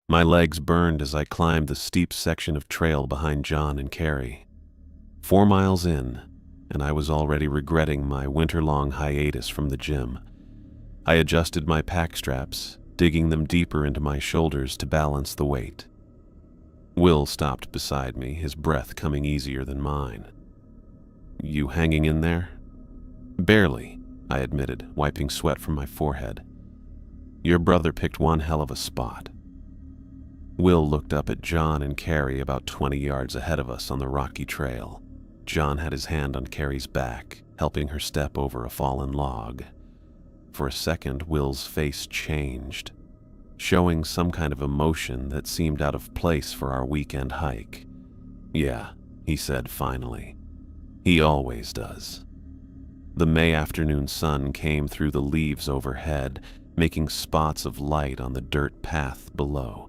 My legs burned as I climbed the steep section of trail behind John and Carrie. 4 miles in, and I was already regretting my winter-long hiatus from the gym. I adjusted my pack straps, digging them deeper into my shoulders to balance the weight. Will stopped beside me, his breath coming easier than mine. "You hanging in there?" "Barely," I admitted, wiping sweat from my forehead. "Your brother picked one hell of a spot." Will looked up at John and Carrie about 20 yards ahead of us on the rocky trail. John had his hand on Carrie's back, helping her step over a fallen log. For a second, Will's face changed, showing some kind of emotion that seemed out of place for our weekend hike. "Yeah," he said finally. He always does. The May afternoon sun came through the leaves overhead, making spots of light on the dirt path below.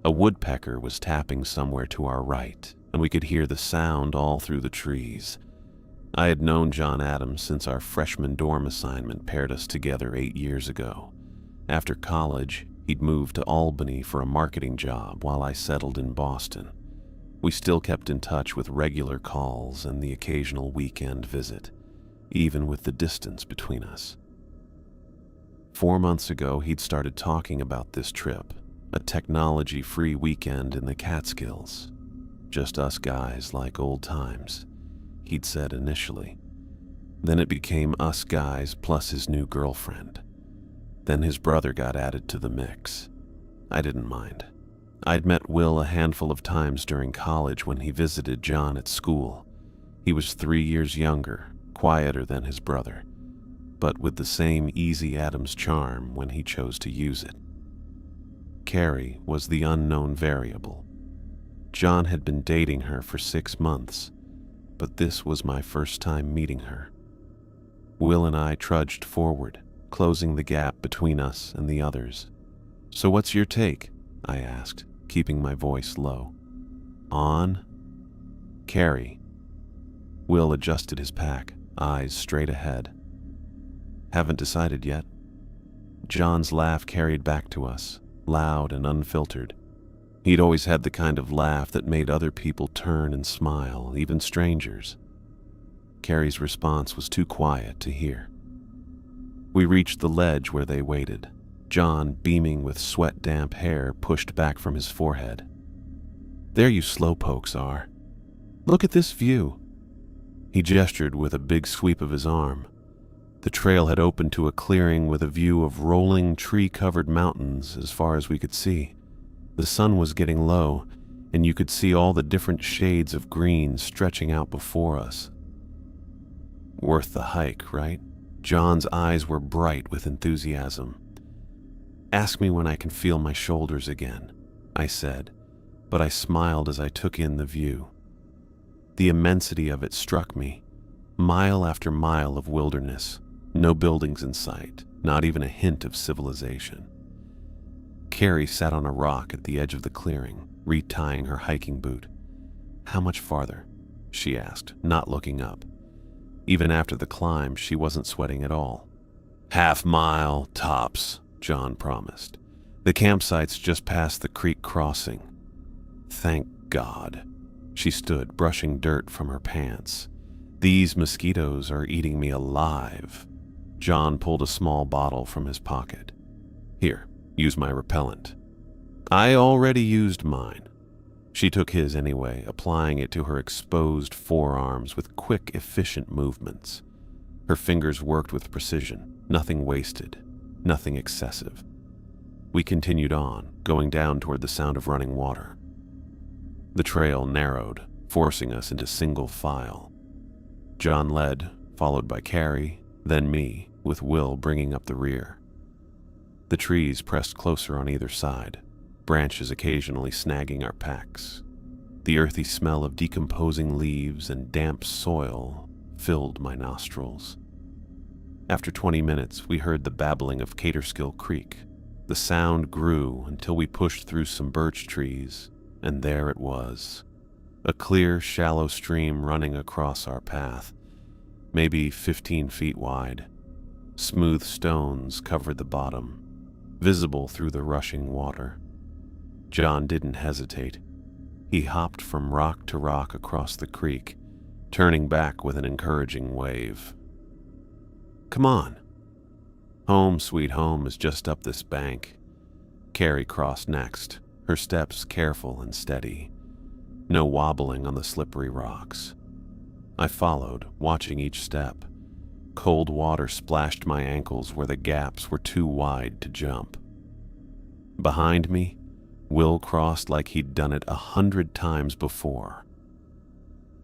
A woodpecker was tapping somewhere to our right, and we could hear the sound all through the trees. I had known John Adams since our freshman dorm assignment paired us together 8 years ago. After college, he'd moved to Albany for a marketing job while I settled in Boston. We still kept in touch with regular calls and the occasional weekend visit, even with the distance between us. 4 months ago, he'd started talking about this trip, a technology-free weekend in the Catskills. Just us guys like old times, he'd said initially. Then it became us guys plus his new girlfriend. Then his brother got added to the mix. I didn't mind. I'd met Will a handful of times during college when he visited John at school. He was 3 years younger, quieter than his brother, but with the same easy Adams charm when he chose to use it. Carrie was the unknown variable. John had been dating her for 6 months, but this was my first time meeting her. Will and I trudged forward, closing the gap between us and the others. "So what's your take?" I asked, keeping my voice low. "On?" "Carrie." Will adjusted his pack, eyes straight ahead. "Haven't decided yet." John's laugh carried back to us, loud and unfiltered. He'd always had the kind of laugh that made other people turn and smile, even strangers. Carrie's response was too quiet to hear. We reached the ledge where they waited, John, beaming with sweat-damp hair pushed back from his forehead. "There you slowpokes are. Look at this view." He gestured with a big sweep of his arm. The trail had opened to a clearing with a view of rolling, tree-covered mountains as far as we could see. The sun was getting low, and you could see all the different shades of green stretching out before us. "Worth the hike, right?" John's eyes were bright with enthusiasm. "Ask me when I can feel my shoulders again," I said, but I smiled as I took in the view. The immensity of it struck me. Mile after mile of wilderness, no buildings in sight, not even a hint of civilization. Carrie sat on a rock at the edge of the clearing, retying her hiking boot. "How much farther?" she asked, not looking up. Even after the climb, she wasn't sweating at all. "Half-mile, tops," John promised. "The campsite's just past the creek crossing." "Thank God." She stood, brushing dirt from her pants. "These mosquitoes are eating me alive." John pulled a small bottle from his pocket. "Here, use my repellent." I already used mine. She took his anyway, applying it to her exposed forearms with quick, efficient movements. Her fingers worked with precision, nothing wasted, nothing excessive. We continued on, going down toward the sound of running water. The trail narrowed, forcing us into single file. John led, followed by Carrie, then me, with Will bringing up the rear. The trees pressed closer on either side, branches occasionally snagging our packs. The earthy smell of decomposing leaves and damp soil filled my nostrils. After 20 minutes, we heard the babbling of Caterskill Creek. The sound grew until we pushed through some birch trees, and there it was. A clear, shallow stream running across our path, maybe 15 feet wide. Smooth stones covered the bottom, visible through the rushing water. John didn't hesitate. He hopped from rock to rock across the creek, turning back with an encouraging wave. "Come on. Home sweet home is just up this bank." Carrie crossed next, her steps careful and steady. No wobbling on the slippery rocks. I followed, watching each step. Cold water splashed my ankles where the gaps were too wide to jump. Behind me, Will crossed like he'd done it 100 times before.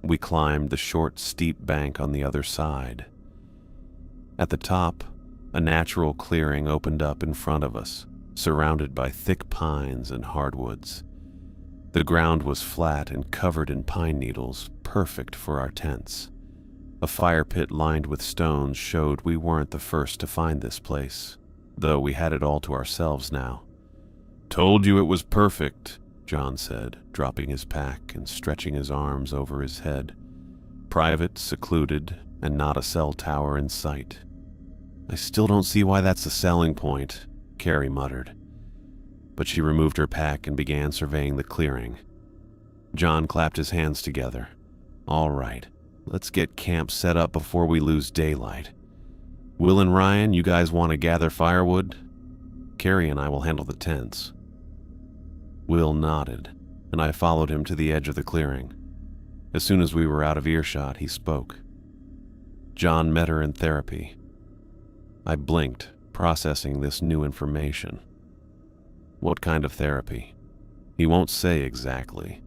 We climbed the short, steep bank on the other side. At the top, a natural clearing opened up in front of us, surrounded by thick pines and hardwoods. The ground was flat and covered in pine needles, perfect for our tents. A fire pit lined with stones showed we weren't the first to find this place, though we had it all to ourselves now. "Told you it was perfect," John said, dropping his pack and stretching his arms over his head. "Private, secluded, and not a cell tower in sight." "I still don't see why that's a selling point," Carrie muttered. But she removed her pack and began surveying the clearing. John clapped his hands together. "All right, let's get camp set up before we lose daylight. Will and Ryan, you guys want to gather firewood? Carrie and I will handle the tents." Will nodded, and I followed him to the edge of the clearing. As soon as we were out of earshot, he spoke. "John met her in therapy." I blinked, processing this new information. "What kind of therapy?" He won't say exactly,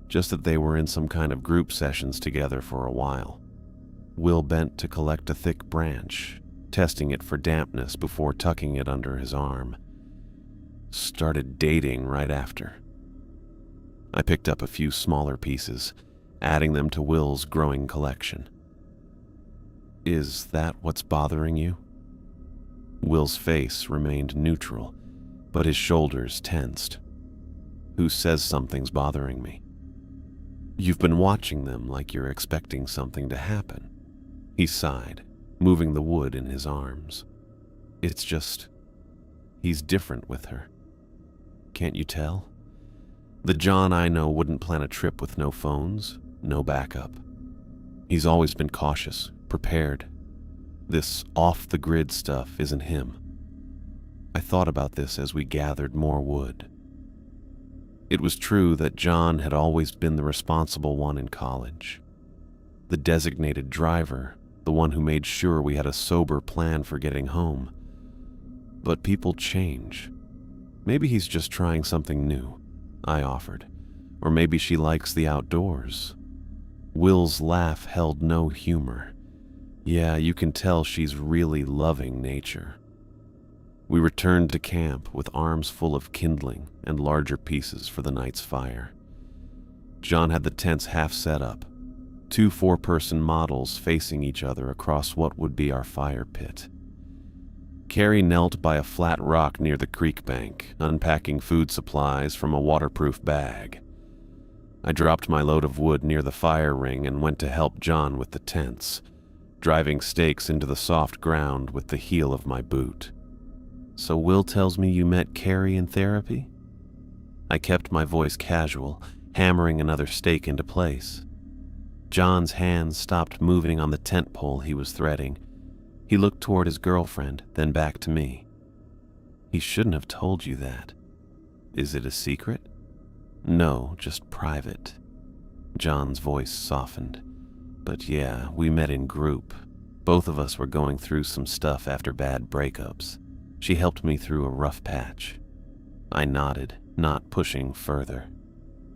just that they were in some kind of group sessions together for a while. Will bent to collect a thick branch, testing it for dampness before tucking it under his arm. Started dating right after. I picked up a few smaller pieces, adding them to Will's growing collection. "Is that what's bothering you?" Will's face remained neutral, but his shoulders tensed. "Who says something's bothering me?" "You've been watching them like you're expecting something to happen." He sighed, moving the wood in his arms. "It's just, he's different with her. Can't you tell? The John I know wouldn't plan a trip with no phones, no backup. He's always been cautious, prepared. This off-the-grid stuff isn't him." I thought about this as we gathered more wood. It was true that John had always been the responsible one in college. The designated driver, the one who made sure we had a sober plan for getting home. But people change. Maybe he's just trying something new, I offered. Or maybe she likes the outdoors. Will's laugh held no humor. "Yeah, you can tell she's really loving nature." We returned to camp with arms full of kindling and larger pieces for the night's fire. John had the tents half set up, 2 4-person models facing each other across what would be our fire pit. Carrie knelt by a flat rock near the creek bank, unpacking food supplies from a waterproof bag. I dropped my load of wood near the fire ring and went to help John with the tents, driving stakes into the soft ground with the heel of my boot. "So Will tells me you met Carrie in therapy?" I kept my voice casual, hammering another stake into place. John's hands stopped moving on the tent pole he was threading. He looked toward his girlfriend, then back to me. "He shouldn't have told you that. Is it a secret?" "No, just private." John's voice softened. "But yeah, we met in group. Both of us were going through some stuff after bad breakups. She helped me through a rough patch." I nodded, not pushing further.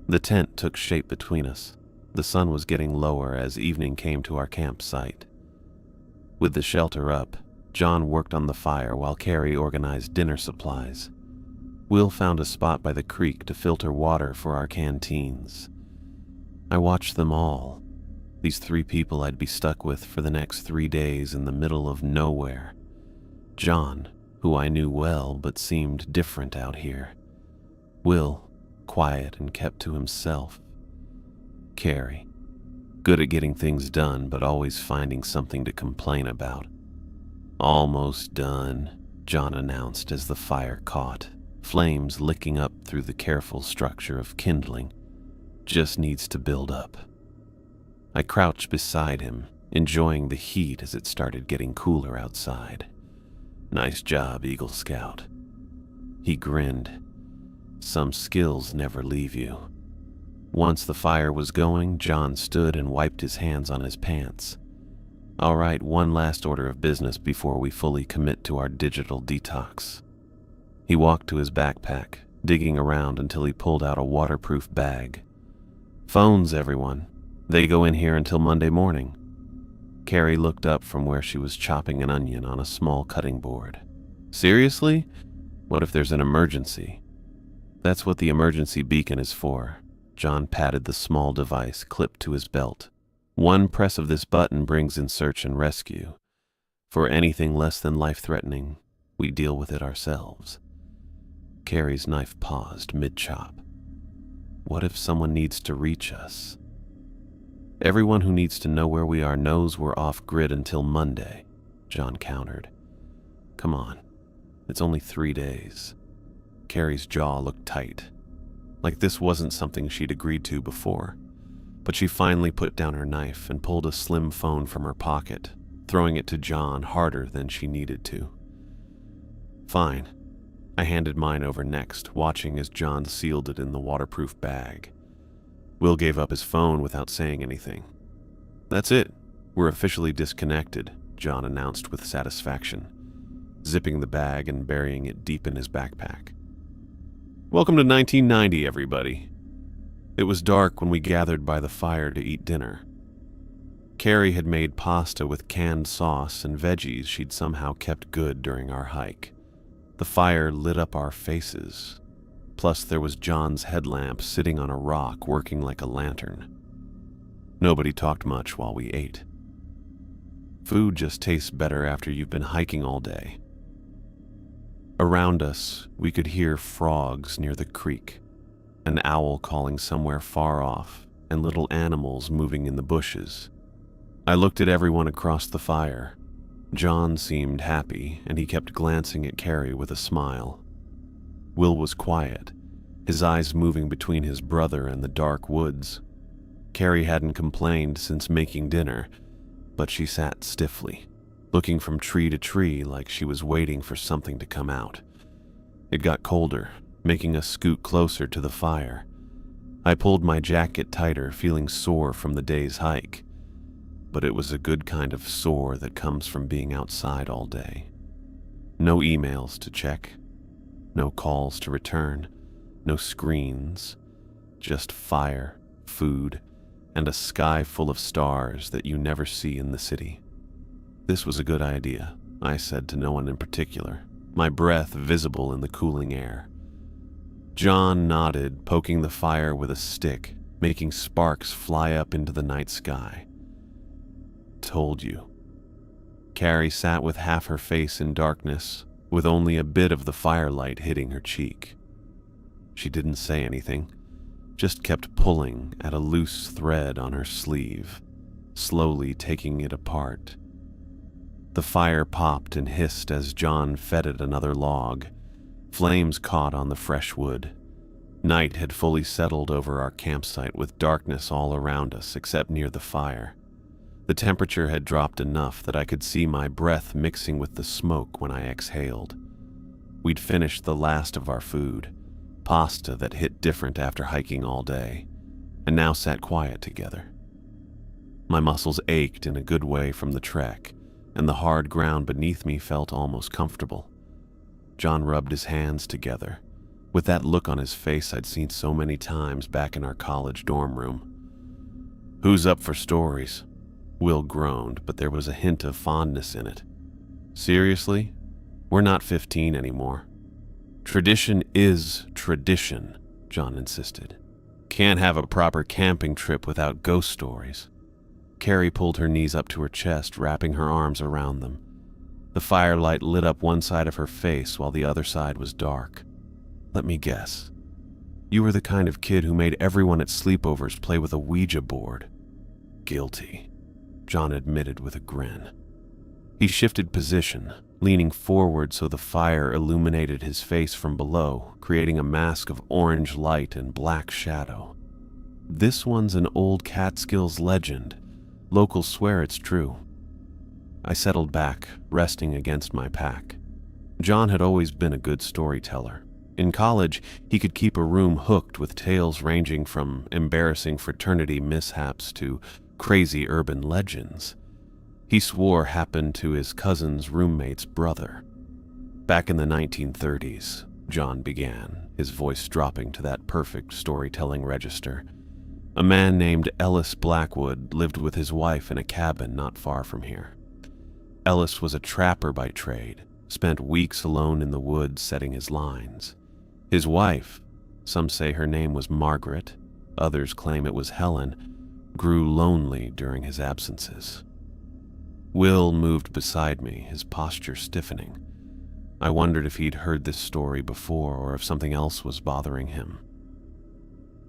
The tent took shape between us. The sun was getting lower as evening came to our campsite. With the shelter up, John worked on the fire while Carrie organized dinner supplies. Will found a spot by the creek to filter water for our canteens. I watched them all. These 3 people I'd be stuck with for the next 3 days in the middle of nowhere. John, who I knew well but seemed different out here. Will, quiet and kept to himself. Carrie, good at getting things done but always finding something to complain about. "Almost done," John announced as the fire caught, flames licking up through the careful structure of kindling. Just needs to build up. I crouched beside him, enjoying the heat as it started getting cooler outside. Nice job, Eagle Scout. He grinned. Some skills never leave you. Once the fire was going, John stood and wiped his hands on his pants. All right, one last order of business before we fully commit to our digital detox. He walked to his backpack, digging around until he pulled out a waterproof bag. Phones, everyone. They go in here until Monday morning. Carrie looked up from where she was chopping an onion on a small cutting board. Seriously? What if there's an emergency? That's what the emergency beacon is for. John patted the small device clipped to his belt. One press of this button brings in search and rescue. For anything less than life-threatening, we deal with it ourselves. Carrie's knife paused mid-chop. What if someone needs to reach us? Everyone who needs to know where we are knows we're off-grid until Monday, John countered. Come on, it's only 3 days. Carrie's jaw looked tight, like this wasn't something she'd agreed to before. But she finally put down her knife and pulled a slim phone from her pocket, throwing it to John harder than she needed to. Fine. I handed mine over next, watching as John sealed it in the waterproof bag. Will gave up his phone without saying anything. That's it. We're officially disconnected, John announced with satisfaction, zipping the bag and burying it deep in his backpack. Welcome to 1990, everybody. It was dark when we gathered by the fire to eat dinner. Carrie had made pasta with canned sauce and veggies she'd somehow kept good during our hike. The fire lit up our faces. Plus there was John's headlamp sitting on a rock working like a lantern. Nobody talked much while we ate. Food just tastes better after you've been hiking all day. Around us, we could hear frogs near the creek, an owl calling somewhere far off, and little animals moving in the bushes. I looked at everyone across the fire. John seemed happy, and he kept glancing at Carrie with a smile. Will was quiet, his eyes moving between his brother and the dark woods. Carrie hadn't complained since making dinner, but she sat stiffly, looking from tree to tree like she was waiting for something to come out. It got colder, making us scoot closer to the fire. I pulled my jacket tighter, feeling sore from the day's hike. But it was a good kind of sore that comes from being outside all day. No emails to check, no calls to return, no screens, just fire, food, and a sky full of stars that you never see in the city. This was a good idea, I said to no one in particular, my breath visible in the cooling air. John nodded, poking the fire with a stick, making sparks fly up into the night sky. Told you. Carrie sat with half her face in darkness, with only a bit of the firelight hitting her cheek. She didn't say anything, just kept pulling at a loose thread on her sleeve, slowly taking it apart. The fire popped and hissed as John fed it another log. Flames caught on the fresh wood. Night had fully settled over our campsite with darkness all around us except near the fire. The temperature had dropped enough that I could see my breath mixing with the smoke when I exhaled. We'd finished the last of our food, pasta that hit different after hiking all day, and now sat quiet together. My muscles ached in a good way from the trek, and the hard ground beneath me felt almost comfortable. John rubbed his hands together, with that look on his face I'd seen so many times back in our college dorm room. Who's up for stories? Will groaned, but there was a hint of fondness in it. Seriously? We're not 15 anymore. Tradition is tradition, John insisted. Can't have a proper camping trip without ghost stories. Carrie pulled her knees up to her chest, wrapping her arms around them. The firelight lit up one side of her face while the other side was dark. Let me guess. You were the kind of kid who made everyone at sleepovers play with a Ouija board. Guilty, John admitted with a grin. He shifted position, leaning forward so the fire illuminated his face from below, creating a mask of orange light and black shadow. "This one's an old Catskills legend. Locals swear it's true." I settled back, resting against my pack. John had always been a good storyteller. In college, he could keep a room hooked with tales ranging from embarrassing fraternity mishaps to crazy urban legends he swore happened to his cousin's roommate's brother. "Back in the 1930s, John began, his voice dropping to that perfect storytelling register. "A man named Ellis Blackwood lived with his wife in a cabin not far from here. Ellis was a trapper by trade, spent weeks alone in the woods setting his lines. His wife, some say her name was Margaret, others claim it was Helen, grew lonely during his absences. Will moved beside me, his posture stiffening. I wondered if he'd heard this story before or if something else was bothering him.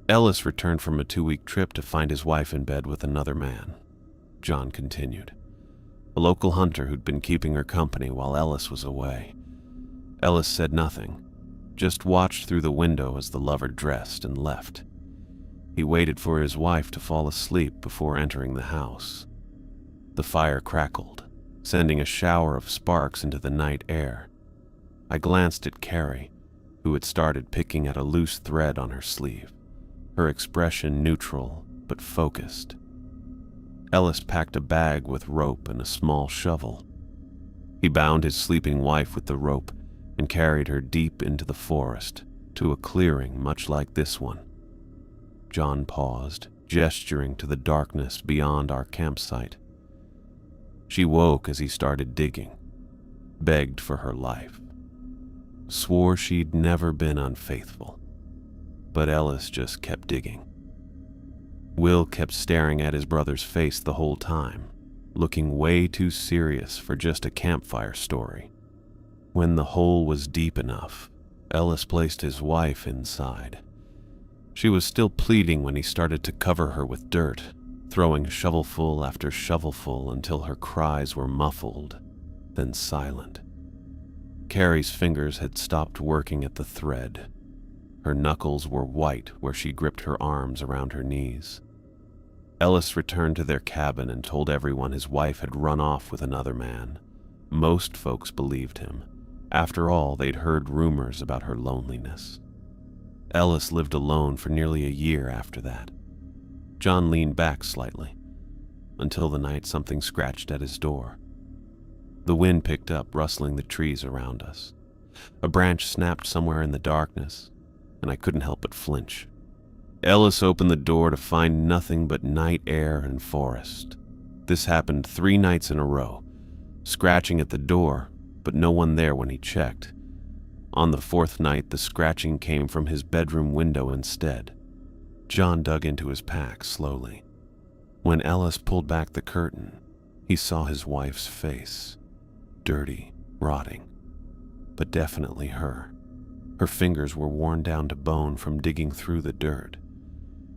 Ellis returned from a 2-week trip to find his wife in bed with another man," John continued. "A local hunter who'd been keeping her company while Ellis was away. Ellis said nothing, just watched through the window as the lover dressed and left. He waited for his wife to fall asleep before entering the house. The fire crackled, sending a shower of sparks into the night air. I glanced at Carrie, who had started picking at a loose thread on her sleeve, her expression neutral but focused. Ellis packed a bag with rope and a small shovel. He bound his sleeping wife with the rope and carried her deep into the forest to a clearing much like this one." John paused, gesturing to the darkness beyond our campsite. "She woke as he started digging, begged for her life, swore she'd never been unfaithful, but Ellis just kept digging. Will kept staring at his brother's face the whole time, looking way too serious for just a campfire story. When the hole was deep enough, Ellis placed his wife inside. She was still pleading when he started to cover her with dirt, throwing shovelful after shovelful until her cries were muffled, then silent. Carrie's fingers had stopped working at the thread. Her knuckles were white where she gripped her arms around her knees. Ellis returned to their cabin and told everyone his wife had run off with another man. Most folks believed him. After all, they'd heard rumors about her loneliness. Ellis lived alone for nearly a year after that. John leaned back slightly, until the night something scratched at his door. The wind picked up, rustling the trees around us. A branch snapped somewhere in the darkness, and I couldn't help but flinch. Ellis opened the door to find nothing but night air and forest. This happened 3 nights in a row, scratching at the door, but no one there when he checked. On the 4th night, the scratching came from his bedroom window instead. John dug into his pack slowly. When Ellis pulled back the curtain, he saw his wife's face. Dirty, rotting, but definitely her. Her fingers were worn down to bone from digging through the dirt.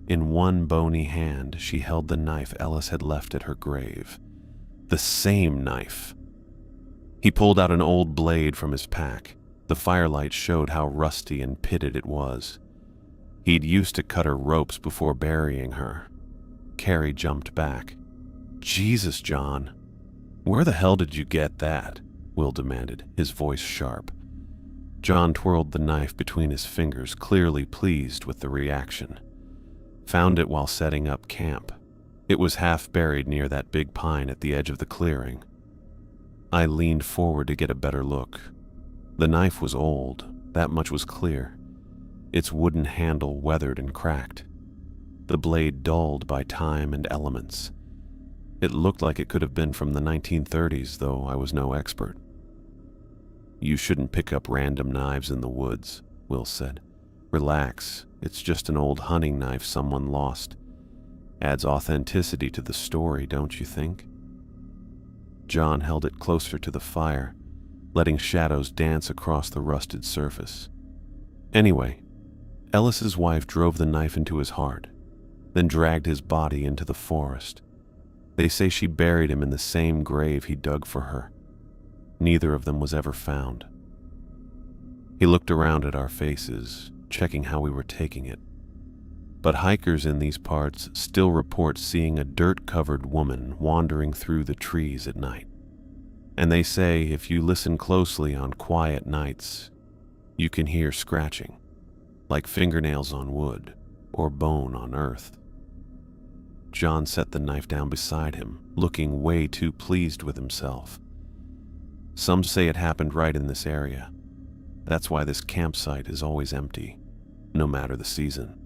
In one bony hand, she held the knife Ellis had left at her grave. The same knife. He pulled out an old blade from his pack. The firelight showed how rusty and pitted it was. He'd used to cut her ropes before burying her. Carrie jumped back. "Jesus, John, where the hell did you get that?" Will demanded, his voice sharp. John twirled the knife between his fingers, clearly pleased with the reaction. "Found it while setting up camp. It was half buried near that big pine at the edge of the clearing." I leaned forward to get a better look. The knife was old, that much was clear. Its wooden handle weathered and cracked. The blade dulled by time and elements. It looked like it could have been from the 1930s, though I was no expert. "You shouldn't pick up random knives in the woods," Will said. "Relax, it's just an old hunting knife someone lost. Adds authenticity to the story, don't you think?" John held it closer to the fire, letting shadows dance across the rusted surface. Anyway, Ellis's wife drove the knife into his heart, then dragged his body into the forest. They say she buried him in the same grave he dug for her. Neither of them was ever found. He looked around at our faces, checking how we were taking it. But hikers in these parts still report seeing a dirt-covered woman wandering through the trees at night. And they say if you listen closely on quiet nights, you can hear scratching, like fingernails on wood or bone on earth. John set the knife down beside him, looking way too pleased with himself. Some say it happened right in this area. That's why this campsite is always empty, no matter the season.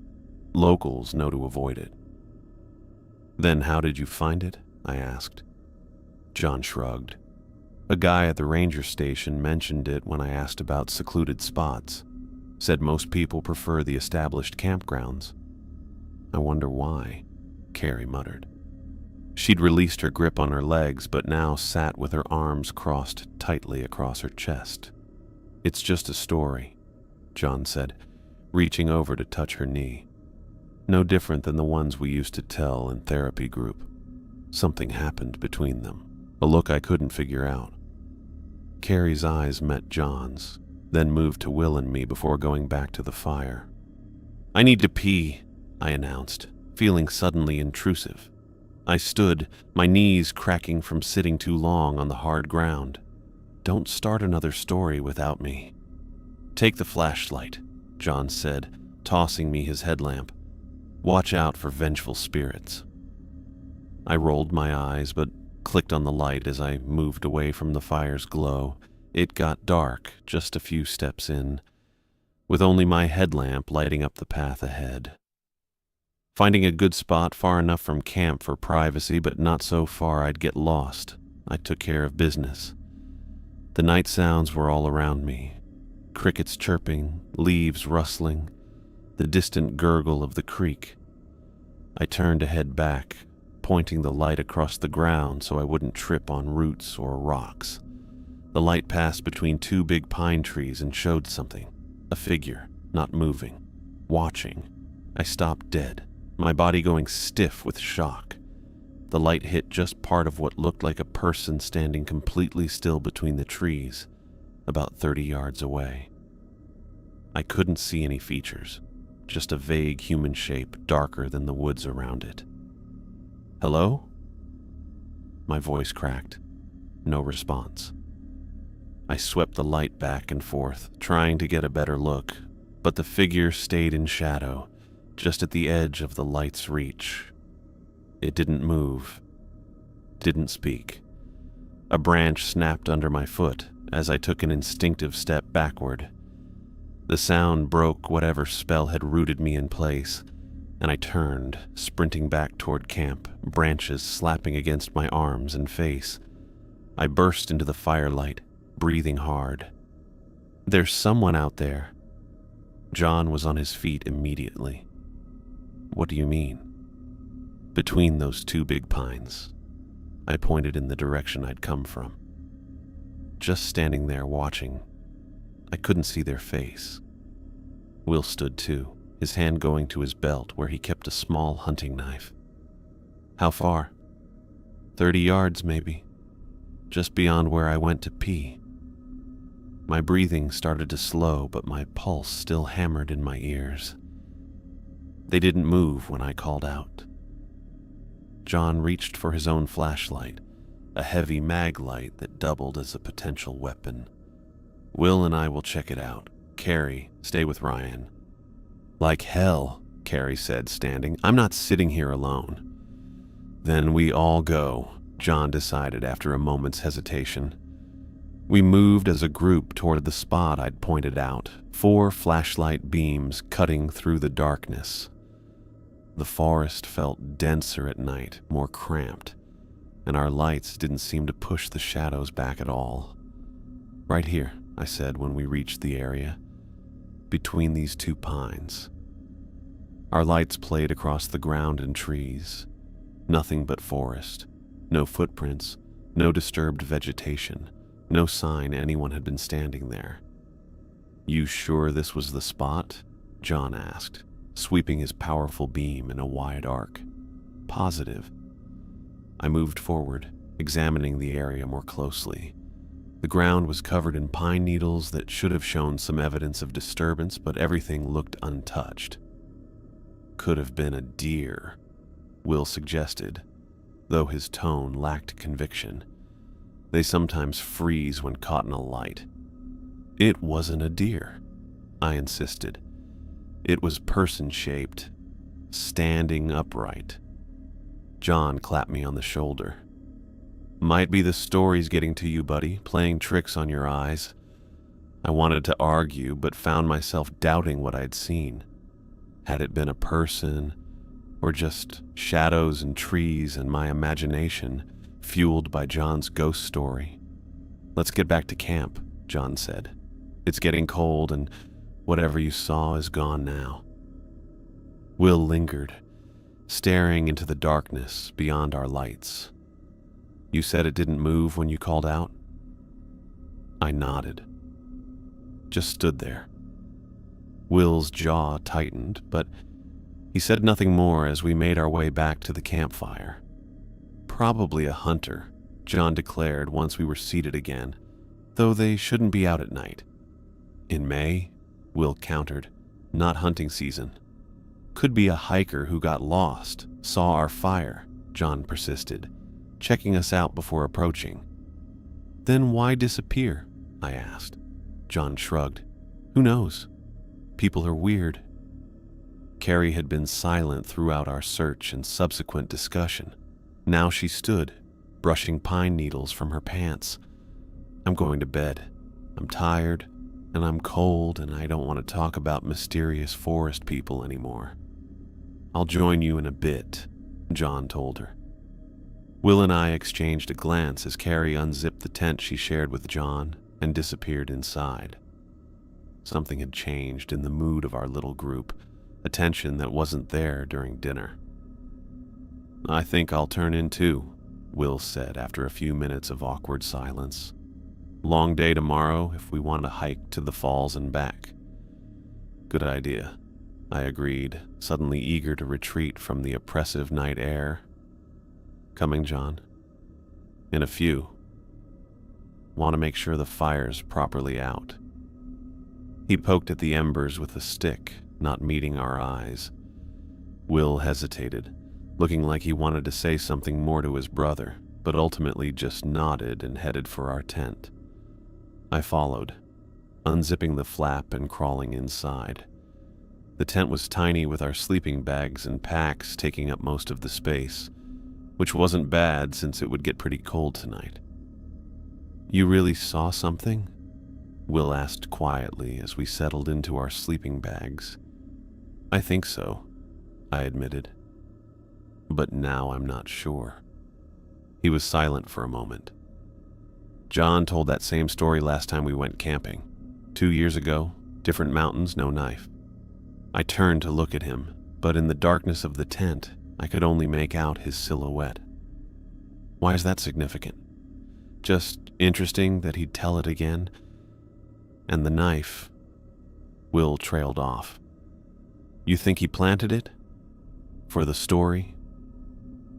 Locals know to avoid it. Then how did you find it? I asked. John shrugged. A guy at the ranger station mentioned it when I asked about secluded spots. Said most people prefer the established campgrounds. I wonder why, Carrie muttered. She'd released her grip on her legs, but now sat with her arms crossed tightly across her chest. It's just a story, John said, reaching over to touch her knee. No different than the ones we used to tell in therapy group. Something happened between them, a look I couldn't figure out. Carrie's eyes met John's, then moved to Will and me before going back to the fire. I need to pee, I announced, feeling suddenly intrusive. I stood, my knees cracking from sitting too long on the hard ground. Don't start another story without me. Take the flashlight, John said, tossing me his headlamp. Watch out for vengeful spirits. I rolled my eyes, but clicked on the light as I moved away from the fire's glow. It got dark just a few steps in, with only my headlamp lighting up the path ahead. Finding a good spot far enough from camp for privacy, but not so far I'd get lost, I took care of business. The night sounds were all around me. Crickets chirping, leaves rustling, the distant gurgle of the creek. I turned to head back, pointing the light across the ground so I wouldn't trip on roots or rocks. The light passed between two big pine trees and showed something. A figure, not moving, watching. I stopped dead, my body going stiff with shock. The light hit just part of what looked like a person standing completely still between the trees, about 30 yards away. I couldn't see any features, just a vague human shape darker than the woods around it. Hello? My voice cracked. No response. I swept the light back and forth, trying to get a better look, but the figure stayed in shadow, just at the edge of the light's reach. It didn't move, didn't speak. A branch snapped under my foot as I took an instinctive step backward. The sound broke whatever spell had rooted me in place, and I turned, sprinting back toward camp, branches slapping against my arms and face. I burst into the firelight, breathing hard. There's someone out there. John was on his feet immediately. What do you mean? Between those two big pines. I pointed in the direction I'd come from. Just standing there watching. I couldn't see their face. Will stood too, his hand going to his belt where he kept a small hunting knife. How far? 30 yards, maybe. Just beyond where I went to pee. My breathing started to slow, but my pulse still hammered in my ears. They didn't move when I called out. John reached for his own flashlight, a heavy mag light that doubled as a potential weapon. Will and I will check it out. Carrie, stay with Ryan. Like hell, Carrie said, standing. I'm not sitting here alone. Then we all go, John decided after a moment's hesitation. We moved as a group toward the spot I'd pointed out, 4 flashlight beams cutting through the darkness. The forest felt denser at night, more cramped, and our lights didn't seem to push the shadows back at all. Right here, I said when we reached the area, between these 2 pines. Our lights played across the ground and trees. Nothing but forest, no footprints, no disturbed vegetation, no sign anyone had been standing there. You sure this was the spot? John asked, sweeping his powerful beam in a wide arc. Positive. I moved forward, examining the area more closely. The ground was covered in pine needles that should have shown some evidence of disturbance, but everything looked untouched. Could have been a deer, Will suggested, though his tone lacked conviction. They sometimes freeze when caught in a light. It wasn't a deer, I insisted. It was person-shaped, standing upright. John clapped me on the shoulder. Might be the stories getting to you, buddy, playing tricks on your eyes. I wanted to argue, but found myself doubting what I'd seen. Had it been a person, or just shadows and trees and my imagination, fueled by John's ghost story? Let's get back to camp, John said. It's getting cold, and whatever you saw is gone now. Will lingered, staring into the darkness beyond our lights. You said it didn't move when you called out? I nodded. Just stood there. Will's jaw tightened, but he said nothing more as we made our way back to the campfire. Probably a hunter, John declared once we were seated again, though they shouldn't be out at night. In May, Will countered, not hunting season. Could be a hiker who got lost, saw our fire, John persisted, checking us out before approaching. Then why disappear? I asked. John shrugged. Who knows? People are weird. Carrie had been silent throughout our search and subsequent discussion. Now she stood, brushing pine needles from her pants. I'm going to bed. I'm tired, and I'm cold, and I don't want to talk about mysterious forest people anymore. I'll join you in a bit, John told her. Will and I exchanged a glance as Carrie unzipped the tent she shared with John and disappeared inside. Something had changed in the mood of our little group, a tension that wasn't there during dinner. I think I'll turn in too, Will said after a few minutes of awkward silence. Long day tomorrow if we want to hike to the falls and back. Good idea, I agreed, suddenly eager to retreat from the oppressive night air. Coming, John? In a few. Want to make sure the fire's properly out. He poked at the embers with a stick, not meeting our eyes. Will hesitated, looking like he wanted to say something more to his brother, but ultimately just nodded and headed for our tent. I followed, unzipping the flap and crawling inside. The tent was tiny with our sleeping bags and packs taking up most of the space, which wasn't bad since it would get pretty cold tonight. You really saw something? Will asked quietly as we settled into our sleeping bags. I think so, I admitted. But now I'm not sure. He was silent for a moment. John told that same story last time we went camping. 2 years ago, different mountains, no knife. I turned to look at him, but in the darkness of the tent, I could only make out his silhouette. Why is that significant? Just interesting that he'd tell it again? And the knife. Will trailed off. You think he planted it? For the story?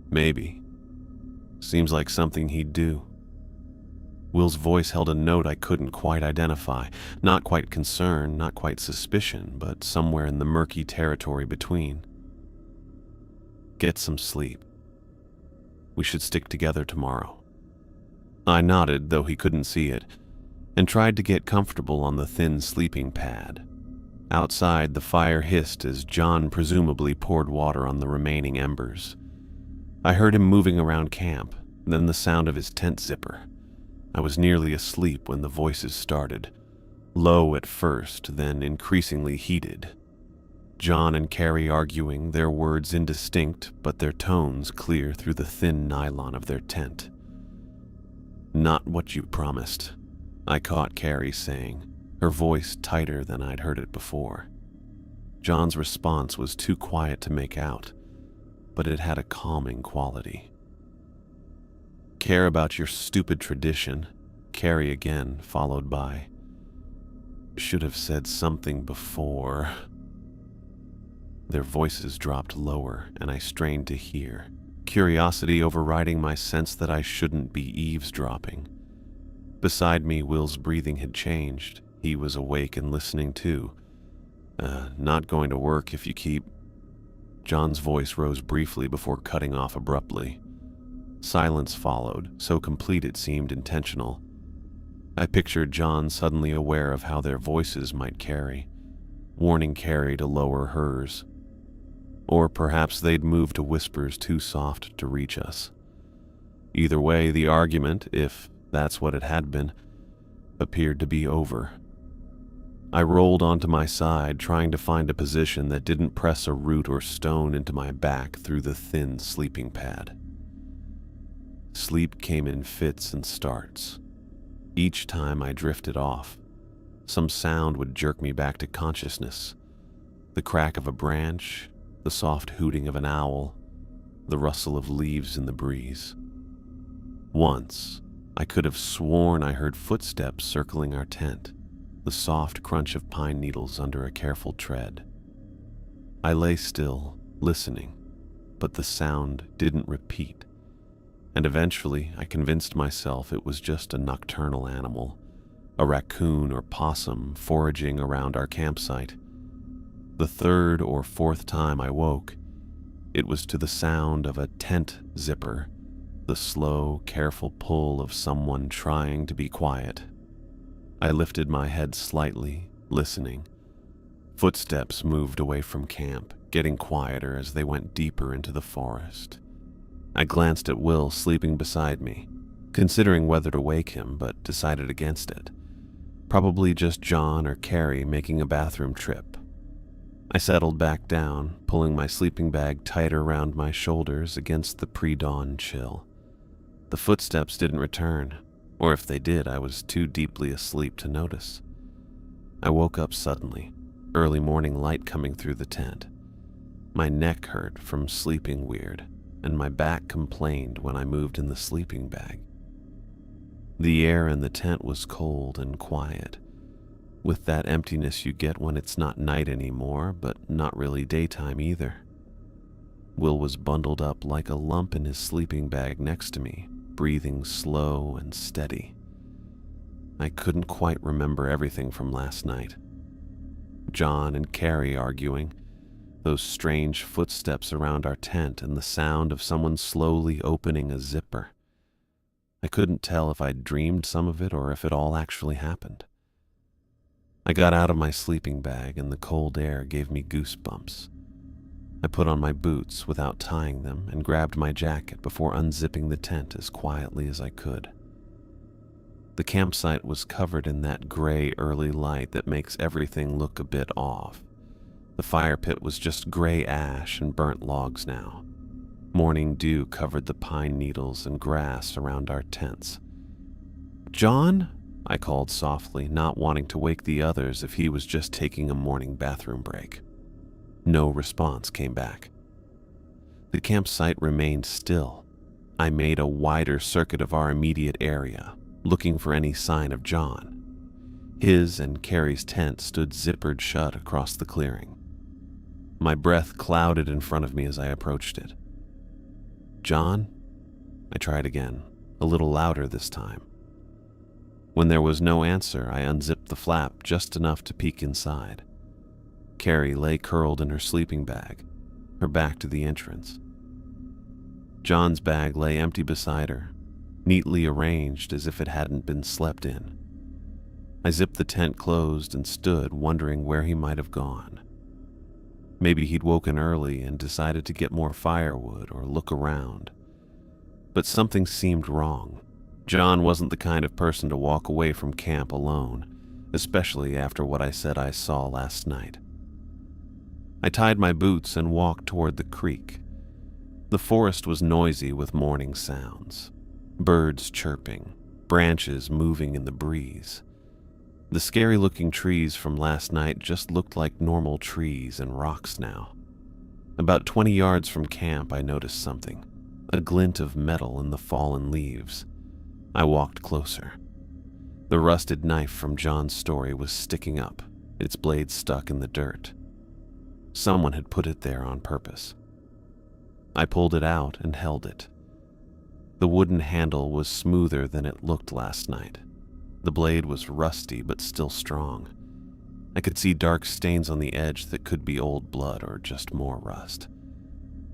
Maybe. Seems like something he'd do. Will's voice held a note I couldn't quite identify. Not quite concern, not quite suspicion, but somewhere in the murky territory between. Get some sleep. We should stick together tomorrow. I nodded, though he couldn't see it, and tried to get comfortable on the thin sleeping pad. Outside, the fire hissed as John presumably poured water on the remaining embers. I heard him moving around camp, then the sound of his tent zipper. I was nearly asleep when the voices started, low at first, then increasingly heated. John and Carrie arguing, their words indistinct, but their tones clear through the thin nylon of their tent. Not what you promised, I caught Carrie saying, her voice tighter than I'd heard it before. John's response was too quiet to make out, but it had a calming quality. Care about your stupid tradition, Carrie again, followed by, should have said something before. Their voices dropped lower, and I strained to hear, curiosity overriding my sense that I shouldn't be eavesdropping. Beside me, Will's breathing had changed. He was awake and listening too. Not going to work if you keep... John's voice rose briefly before cutting off abruptly. Silence followed, so complete it seemed intentional. I pictured John suddenly aware of how their voices might carry, warning Carrie to lower hers. Or perhaps they'd moved to whispers too soft to reach us. Either way, the argument, if that's what it had been, appeared to be over. I rolled onto my side, trying to find a position that didn't press a root or stone into my back through the thin sleeping pad. Sleep came in fits and starts. Each time I drifted off, some sound would jerk me back to consciousness. The crack of a branch, the soft hooting of an owl, the rustle of leaves in the breeze. Once, I could have sworn I heard footsteps circling our tent, the soft crunch of pine needles under a careful tread. I lay still, listening, but the sound didn't repeat, and eventually I convinced myself it was just a nocturnal animal, a raccoon or possum foraging around our campsite. The third or fourth time I woke, it was to the sound of a tent zipper, the slow, careful pull of someone trying to be quiet. I lifted my head slightly, listening. Footsteps moved away from camp, getting quieter as they went deeper into the forest. I glanced at Will sleeping beside me, considering whether to wake him, but decided against it. Probably just John or Carrie making a bathroom trip. I settled back down, pulling my sleeping bag tighter around my shoulders against the pre-dawn chill. The footsteps didn't return, or if they did, I was too deeply asleep to notice. I woke up suddenly, early morning light coming through the tent. My neck hurt from sleeping weird, and my back complained when I moved in the sleeping bag. The air in the tent was cold and quiet, with that emptiness you get when it's not night anymore, but not really daytime either. Will was bundled up like a lump in his sleeping bag next to me, breathing slow and steady. I couldn't quite remember everything from last night. John and Carrie arguing, those strange footsteps around our tent, and the sound of someone slowly opening a zipper. I couldn't tell if I'd dreamed some of it or if it all actually happened. I got out of my sleeping bag and the cold air gave me goosebumps. I put on my boots without tying them and grabbed my jacket before unzipping the tent as quietly as I could. The campsite was covered in that gray early light that makes everything look a bit off. The fire pit was just gray ash and burnt logs now. Morning dew covered the pine needles and grass around our tents. "John?" I called softly, not wanting to wake the others if he was just taking a morning bathroom break. No response came back. The campsite remained still. I made a wider circuit of our immediate area, looking for any sign of John. His and Carrie's tent stood zippered shut across the clearing. My breath clouded in front of me as I approached it. "John?" I tried again, a little louder this time. When there was no answer, I unzipped the flap just enough to peek inside. Carrie lay curled in her sleeping bag, her back to the entrance. John's bag lay empty beside her, neatly arranged as if it hadn't been slept in. I zipped the tent closed and stood, wondering where he might have gone. Maybe he'd woken early and decided to get more firewood or look around. But something seemed wrong. John wasn't the kind of person to walk away from camp alone, especially after what I said I saw last night. I tied my boots and walked toward the creek. The forest was noisy with morning sounds. Birds chirping, branches moving in the breeze. The scary-looking trees from last night just looked like normal trees and rocks now. About 20 yards from camp, I noticed something, a glint of metal in the fallen leaves. I walked closer. The rusted knife from John's story was sticking up, its blade stuck in the dirt. Someone had put it there on purpose. I pulled it out and held it. The wooden handle was smoother than it looked last night, The blade was rusty but still strong. I could see dark stains on the edge that could be old blood or just more rust.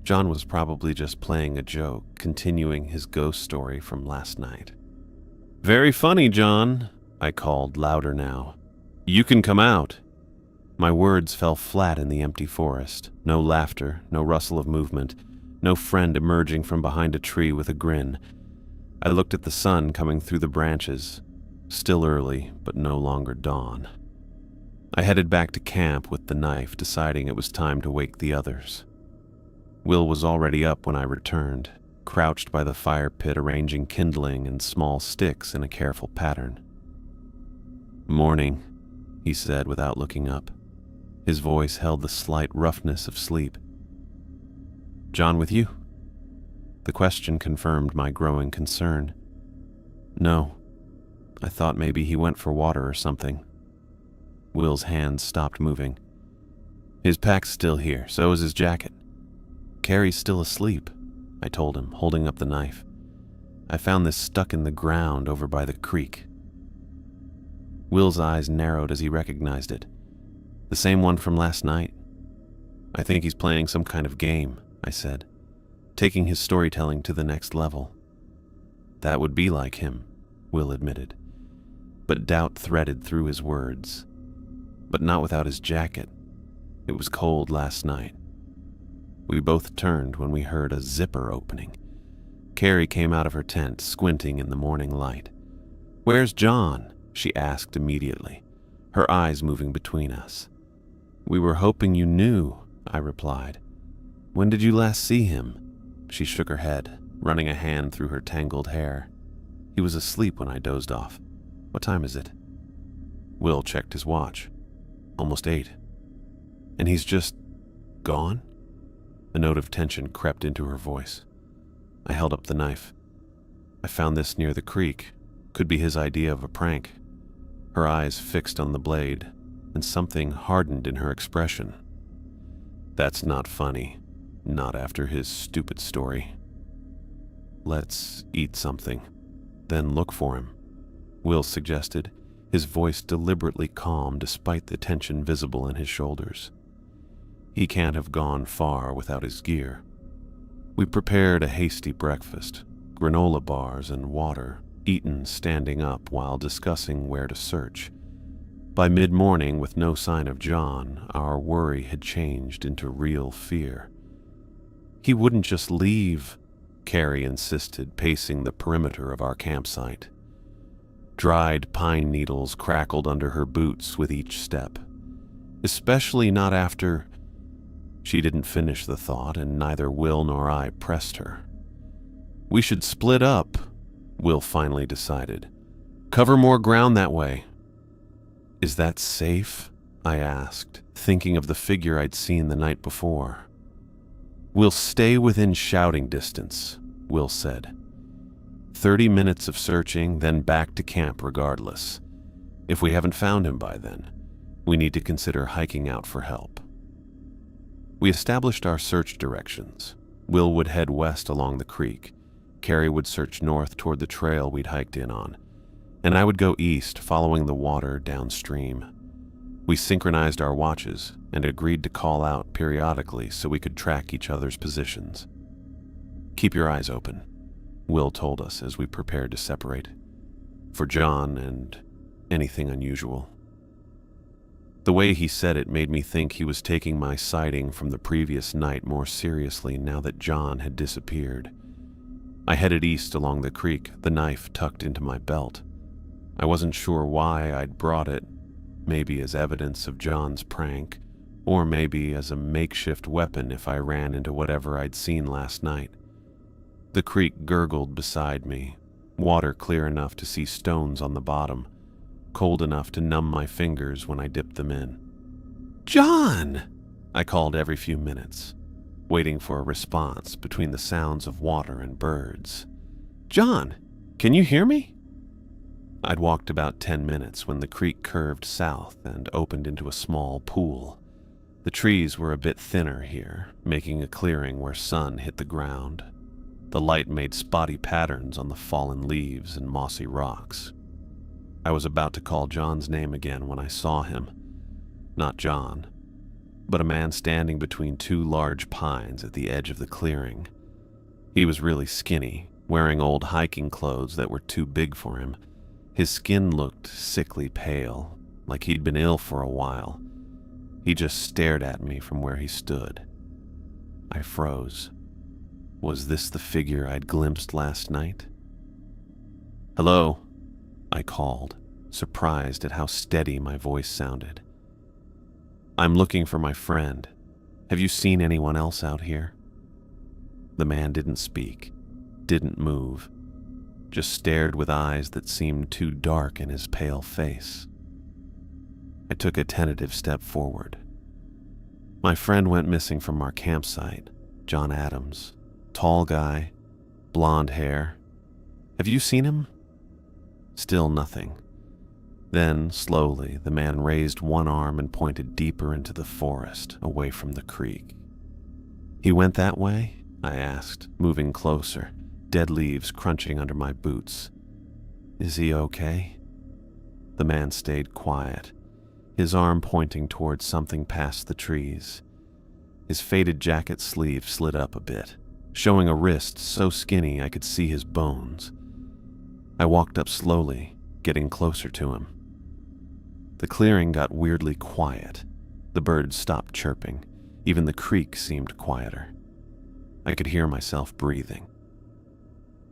John was probably just playing a joke, continuing his ghost story from last night. "Very funny, John," I called, louder now. "You can come out." My words fell flat in the empty forest. No laughter, no rustle of movement, no friend emerging from behind a tree with a grin. I looked at the sun coming through the branches. Still early, but no longer dawn. I headed back to camp with the knife, deciding it was time to wake the others. Will was already up when I returned, crouched by the fire pit arranging kindling and small sticks in a careful pattern. "Morning," he said without looking up. His voice held the slight roughness of sleep. "John with you?" The question confirmed my growing concern. "No. I thought maybe he went for water or something." Will's hands stopped moving. "His pack's still here, so is his jacket. Carrie's still asleep," I told him, holding up the knife. "I found this stuck in the ground over by the creek." Will's eyes narrowed as he recognized it. "The same one from last night?" "I think he's playing some kind of game," I said, taking his storytelling to the next level. "That would be like him," Will admitted, but doubt threaded through his words. "But not without his jacket. It was cold last night." We both turned when we heard a zipper opening. Carrie came out of her tent, squinting in the morning light. "Where's John?" she asked immediately, her eyes moving between us. "We were hoping you knew," I replied. "When did you last see him?" She shook her head, running a hand through her tangled hair. "He was asleep when I dozed off. What time is it?" Will checked his watch. "Almost 8. And he's just gone?" A note of tension crept into her voice. I held up the knife. "I found this near the creek. Could be his idea of a prank." Her eyes fixed on the blade, and something hardened in her expression. "That's not funny. Not after his stupid story." "Let's eat something, then look for him," Will suggested, his voice deliberately calm despite the tension visible in his shoulders. "He can't have gone far without his gear." We prepared a hasty breakfast, granola bars and water, eaten standing up while discussing where to search. By mid-morning, with no sign of John, our worry had changed into real fear. "He wouldn't just leave," Carrie insisted, pacing the perimeter of our campsite. Dried pine needles crackled under her boots with each step. "Especially not after—" She didn't finish the thought, and neither Will nor I pressed her. "We should split up," Will finally decided. "Cover more ground that way." "Is that safe?" I asked, thinking of the figure I'd seen the night before. "We'll stay within shouting distance," Will said. 30 minutes of searching, then back to camp regardless. If we haven't found him by then, we need to consider hiking out for help. We established our search directions. Will would head west along the creek. Carrie would search north toward the trail we'd hiked in on, and I would go east, following the water downstream. We synchronized our watches and agreed to call out periodically so we could track each other's positions. "Keep your eyes open," Will told us as we prepared to separate, "for John and anything unusual." The way he said it made me think he was taking my sighting from the previous night more seriously now that John had disappeared. I headed east along the creek, the knife tucked into my belt. I wasn't sure why I'd brought it, maybe as evidence of John's prank, or maybe as a makeshift weapon if I ran into whatever I'd seen last night. The creek gurgled beside me, water clear enough to see stones on the bottom, cold enough to numb my fingers when I dipped them in. "John!" I called every few minutes, waiting for a response between the sounds of water and birds. "John, can you hear me?" I'd walked about 10 minutes when the creek curved south and opened into a small pool. The trees were a bit thinner here, making a clearing where sun hit the ground. The light made spotty patterns on the fallen leaves and mossy rocks. I was about to call John's name again when I saw him. Not John, but a man standing between two large pines at the edge of the clearing. He was really skinny, wearing old hiking clothes that were too big for him. His skin looked sickly pale, like he'd been ill for a while. He just stared at me from where he stood. I froze. Was this the figure I'd glimpsed last night? "Hello," I called, surprised at how steady my voice sounded. "I'm looking for my friend. Have you seen anyone else out here?" The man didn't speak, didn't move, just stared with eyes that seemed too dark in his pale face. I took a tentative step forward. "My friend went missing from our campsite, John Adams. Tall guy, blonde hair. Have you seen him?" Still nothing. Then, slowly, the man raised one arm and pointed deeper into the forest, away from the creek. "He went that way?" I asked, moving closer, dead leaves crunching under my boots. "Is he okay?" The man stayed quiet, his arm pointing towards something past the trees. His faded jacket sleeve slid up a bit, showing a wrist so skinny I could see his bones. I walked up slowly, getting closer to him. The clearing got weirdly quiet. The birds stopped chirping. Even the creek seemed quieter. I could hear myself breathing.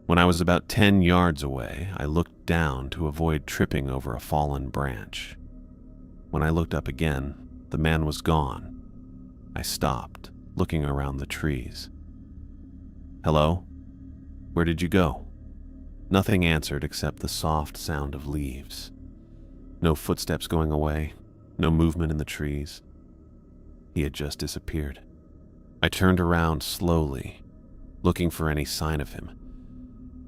When I was about 10 yards away, I looked down to avoid tripping over a fallen branch. When I looked up again, the man was gone. I stopped, looking around the trees. "Hello? Where did you go?" Nothing answered except the soft sound of leaves. No footsteps going away, no movement in the trees. He had just disappeared. I turned around slowly, looking for any sign of him,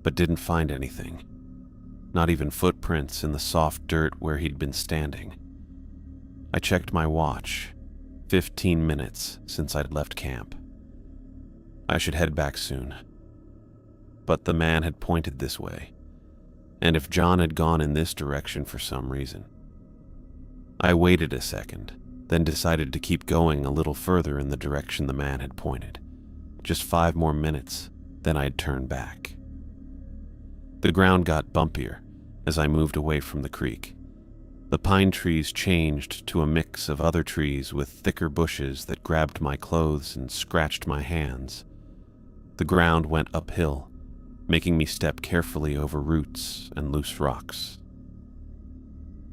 but didn't find anything. Not even footprints in the soft dirt where he'd been standing. I checked my watch. 15 minutes since I'd left camp. I should head back soon. But the man had pointed this way, and if John had gone in this direction for some reason. I waited a second, then decided to keep going a little further in the direction the man had pointed. Just 5 more minutes, then I'd turn back. The ground got bumpier as I moved away from the creek. The pine trees changed to a mix of other trees with thicker bushes that grabbed my clothes and scratched my hands. The ground went uphill, making me step carefully over roots and loose rocks.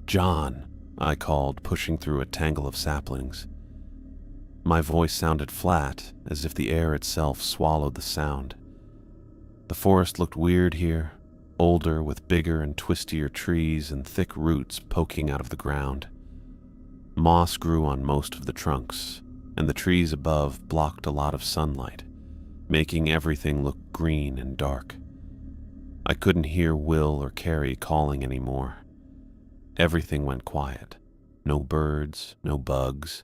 "John," I called, pushing through a tangle of saplings. My voice sounded flat, as if the air itself swallowed the sound. The forest looked weird here, older with bigger and twistier trees and thick roots poking out of the ground. Moss grew on most of the trunks, and the trees above blocked a lot of sunlight, making everything look green and dark. I couldn't hear Will or Carrie calling anymore. Everything went quiet. No birds, no bugs,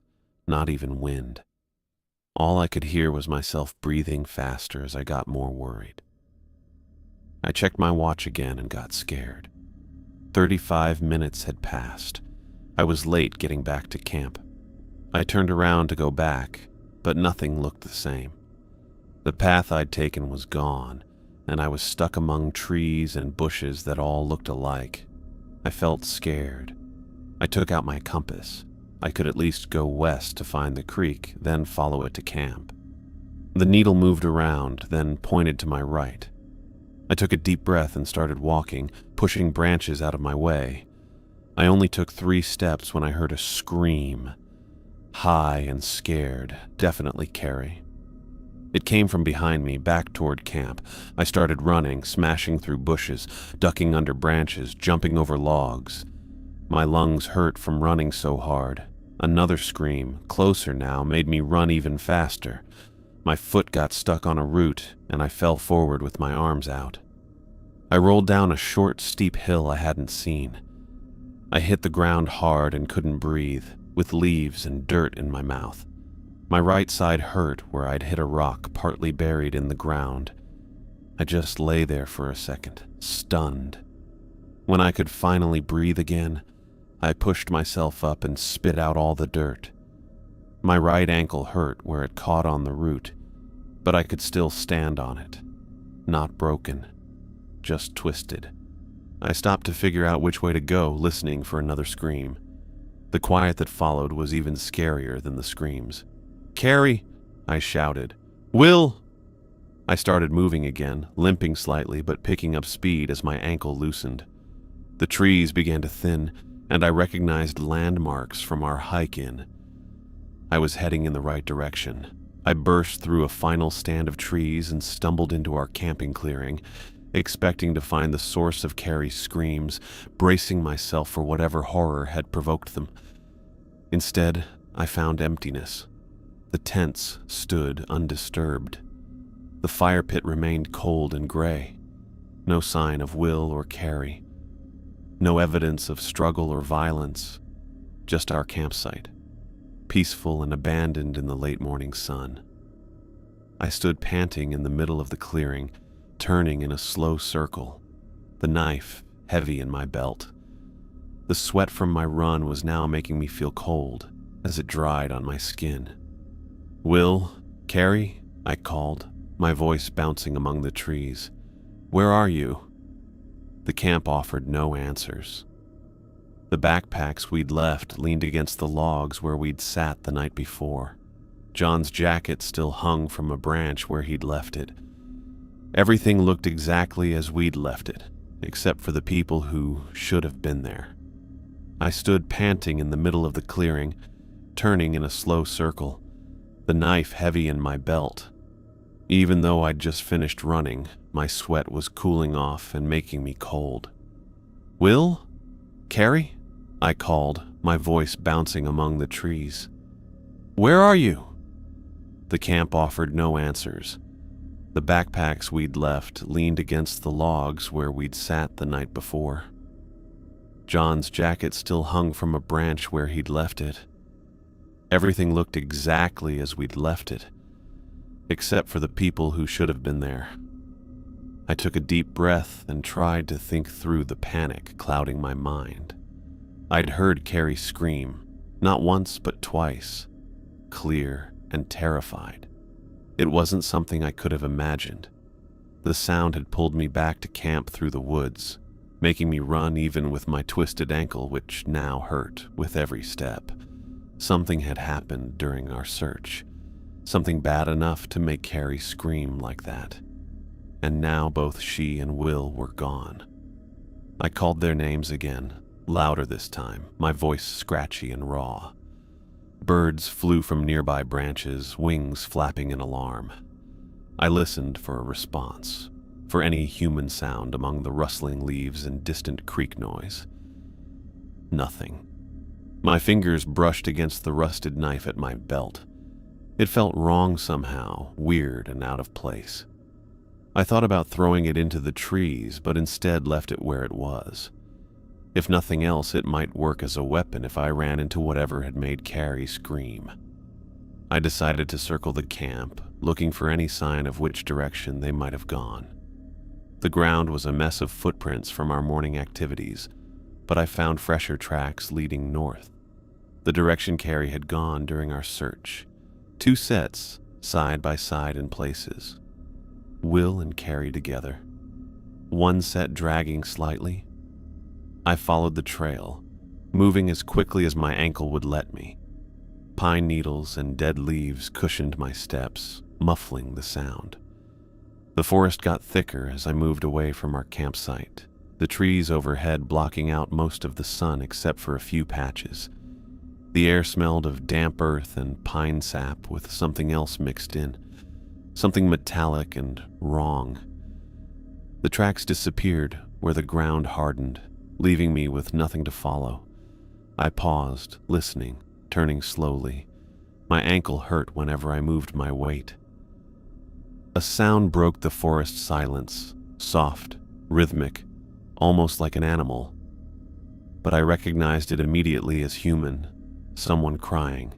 not even wind. All I could hear was myself breathing faster as I got more worried. I checked my watch again and got scared. 35 minutes had passed. I was late getting back to camp. I turned around to go back, but nothing looked the same. The path I'd taken was gone, and I was stuck among trees and bushes that all looked alike. I felt scared. I took out my compass. I could at least go west to find the creek, then follow it to camp. The needle moved around, then pointed to my right. I took a deep breath and started walking, pushing branches out of my way. I only took 3 steps when I heard a scream. High and scared, definitely Carrie. It came from behind me, back toward camp. I started running, smashing through bushes, ducking under branches, jumping over logs. My lungs hurt from running so hard. Another scream, closer now, made me run even faster. My foot got stuck on a root, and I fell forward with my arms out. I rolled down a short, steep hill I hadn't seen. I hit the ground hard and couldn't breathe, with leaves and dirt in my mouth. My right side hurt where I'd hit a rock partly buried in the ground. I just lay there for a second, stunned. When I could finally breathe again, I pushed myself up and spit out all the dirt. My right ankle hurt where it caught on the root, but I could still stand on it. Not broken, just twisted. I stopped to figure out which way to go, listening for another scream. The quiet that followed was even scarier than the screams. "Carrie!" I shouted. "Will!" I started moving again, limping slightly but picking up speed as my ankle loosened. The trees began to thin, and I recognized landmarks from our hike-in. I was heading in the right direction. I burst through a final stand of trees and stumbled into our camping clearing, expecting to find the source of Carrie's screams, bracing myself for whatever horror had provoked them. Instead, I found emptiness. The tents stood undisturbed. The fire pit remained cold and gray. No sign of Will or Carrie. No evidence of struggle or violence. Just our campsite, peaceful and abandoned in the late morning sun. I stood panting in the middle of the clearing, turning in a slow circle, the knife heavy in my belt. The sweat from my run was now making me feel cold as it dried on my skin. "Will, Carrie?" I called, my voice bouncing among the trees. "Where are you?" The camp offered no answers. The backpacks we'd left leaned against the logs where we'd sat the night before. John's jacket still hung from a branch where he'd left it. Everything looked exactly as we'd left it, except for the people who should have been there. I stood panting in the middle of the clearing, turning in a slow circle, the knife heavy in my belt. Even though I'd just finished running, my sweat was cooling off and making me cold. "Will? Carrie?" I called, my voice bouncing among the trees. "Where are you?" The camp offered no answers. The backpacks we'd left leaned against the logs where we'd sat the night before. John's jacket still hung from a branch where he'd left it. Everything looked exactly as we'd left it, except for the people who should have been there. I took a deep breath and tried to think through the panic clouding my mind. I'd heard Carrie scream, not once but twice, clear and terrified. It wasn't something I could have imagined. The sound had pulled me back to camp through the woods, making me run even with my twisted ankle, which now hurt with every step. Something had happened during our search, something bad enough to make Carrie scream like that. And now both she and Will were gone. I called their names again, louder this time, my voice scratchy and raw. Birds flew from nearby branches, wings flapping in alarm. I listened for a response, for any human sound among the rustling leaves and distant creek noise. Nothing. My fingers brushed against the rusted knife at my belt. It felt wrong somehow, weird and out of place. I thought about throwing it into the trees, but instead left it where it was. If nothing else, it might work as a weapon if I ran into whatever had made Carrie scream. I decided to circle the camp, looking for any sign of which direction they might have gone. The ground was a mess of footprints from our morning activities, but I found fresher tracks leading north, the direction Carrie had gone during our search. 2 sets, side by side in places. Will and Carrie together. One set dragging slightly. I followed the trail, moving as quickly as my ankle would let me. Pine needles and dead leaves cushioned my steps, muffling the sound. The forest got thicker as I moved away from our campsite, the trees overhead blocking out most of the sun except for a few patches. The air smelled of damp earth and pine sap with something else mixed in, something metallic and wrong. The tracks disappeared where the ground hardened, leaving me with nothing to follow. I paused, listening, turning slowly. My ankle hurt whenever I moved my weight. A sound broke the forest silence, soft, rhythmic, almost like an animal. But I recognized it immediately as human, someone crying.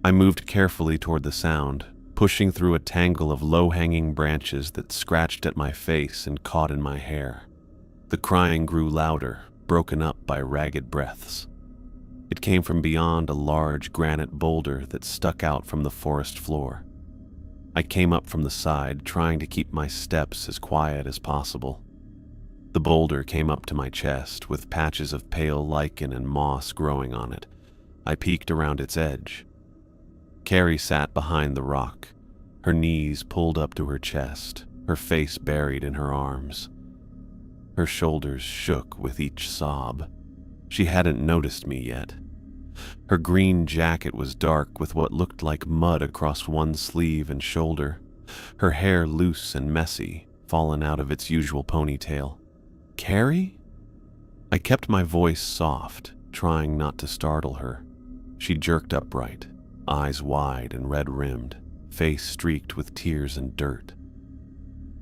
I moved carefully toward the sound, pushing through a tangle of low-hanging branches that scratched at my face and caught in my hair. The crying grew louder, broken up by ragged breaths. It came from beyond a large granite boulder that stuck out from the forest floor. I came up from the side, trying to keep my steps as quiet as possible. The boulder came up to my chest, with patches of pale lichen and moss growing on it. I peeked around its edge. Carrie sat behind the rock, her knees pulled up to her chest, her face buried in her arms. Her shoulders shook with each sob. She hadn't noticed me yet. Her green jacket was dark with what looked like mud across one sleeve and shoulder, her hair loose and messy, fallen out of its usual ponytail. "Carrie?" I kept my voice soft, trying not to startle her. She jerked upright, eyes wide and red-rimmed, face streaked with tears and dirt.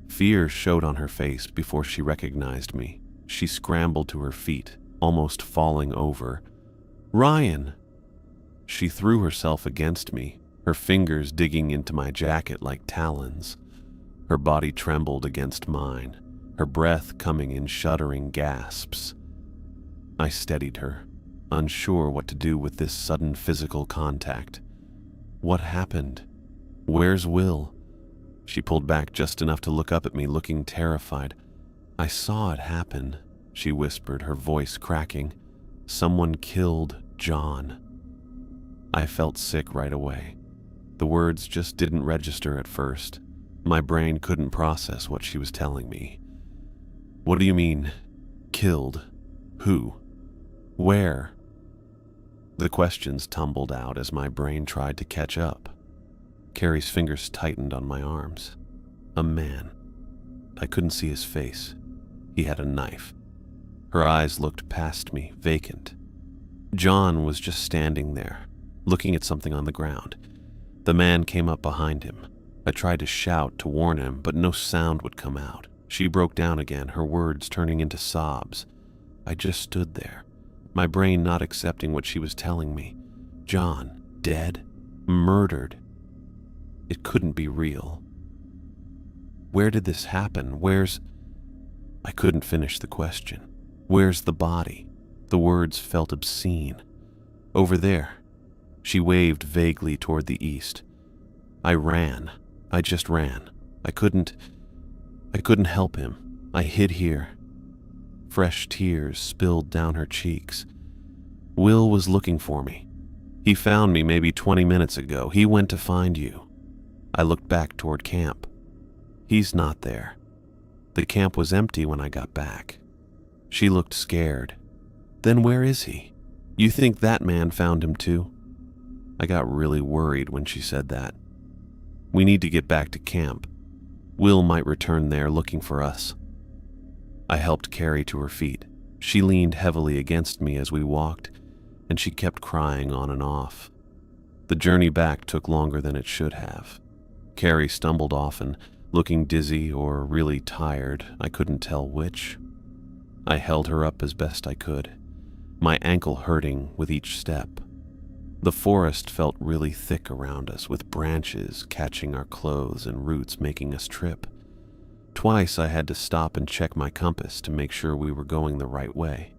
Fear showed on her face before she recognized me. She scrambled to her feet, almost falling over. "Ryan!" She threw herself against me, her fingers digging into my jacket like talons. Her body trembled against mine, her breath coming in shuddering gasps. I steadied her, unsure what to do with this sudden physical contact. "What happened? Where's Will?" She pulled back just enough to look up at me, looking terrified. "I saw it happen," she whispered, her voice cracking. "Someone killed John." I felt sick right away. The words just didn't register at first. My brain couldn't process what she was telling me. "What do you mean, killed? Who? Where?" The questions tumbled out as my brain tried to catch up. Carrie's fingers tightened on my arms. A man. I couldn't see his face. He had a knife. Her eyes looked past me, vacant. John was just standing there, looking at something on the ground. The man came up behind him. I tried to shout to warn him, but no sound would come out. She broke down again, her words turning into sobs. I just stood there, my brain not accepting what she was telling me. John, dead? Murdered? It couldn't be real. Where did this happen? I couldn't finish the question. Where's the body? The words felt obscene. "Over there." She waved vaguely toward the east. I ran. I just ran. I couldn't help him. I hid here. Fresh tears spilled down her cheeks. "Will was looking for me. He found me maybe 20 minutes ago. He went to find you." I looked back toward camp. "He's not there. The camp was empty when I got back." She looked scared. "Then where is he? You think that man found him too?" I got really worried when she said that. "We need to get back to camp. Will might return there looking for us." I helped Carrie to her feet. She leaned heavily against me as we walked, and she kept crying on and off. The journey back took longer than it should have. Carrie stumbled often, looking dizzy or really tired. I couldn't tell which. I held her up as best I could, my ankle hurting with each step. The forest felt really thick around us, with branches catching our clothes and roots making us trip. Twice I had to stop and check my compass to make sure we were going the right way.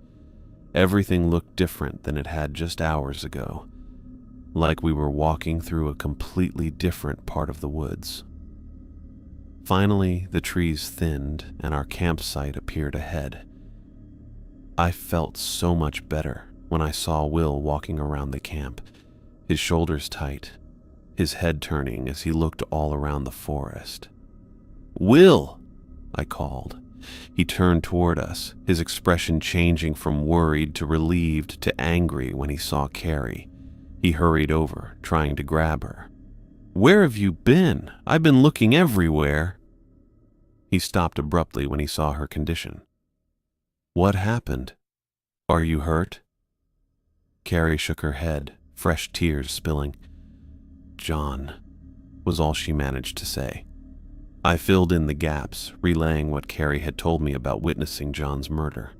Everything looked different than it had just hours ago, like we were walking through a completely different part of the woods. Finally, the trees thinned and our campsite appeared ahead. I felt so much better when I saw Will walking around the camp, his shoulders tight, his head turning as he looked all around the forest. "Will!" I called. He turned toward us, his expression changing from worried to relieved to angry when he saw Carrie. He hurried over, trying to grab her. "Where have you been? I've been looking everywhere." He stopped abruptly when he saw her condition. "What happened? Are you hurt?" Carrie shook her head, fresh tears spilling. "John," was all she managed to say. I filled in the gaps, relaying what Carrie had told me about witnessing John's murder.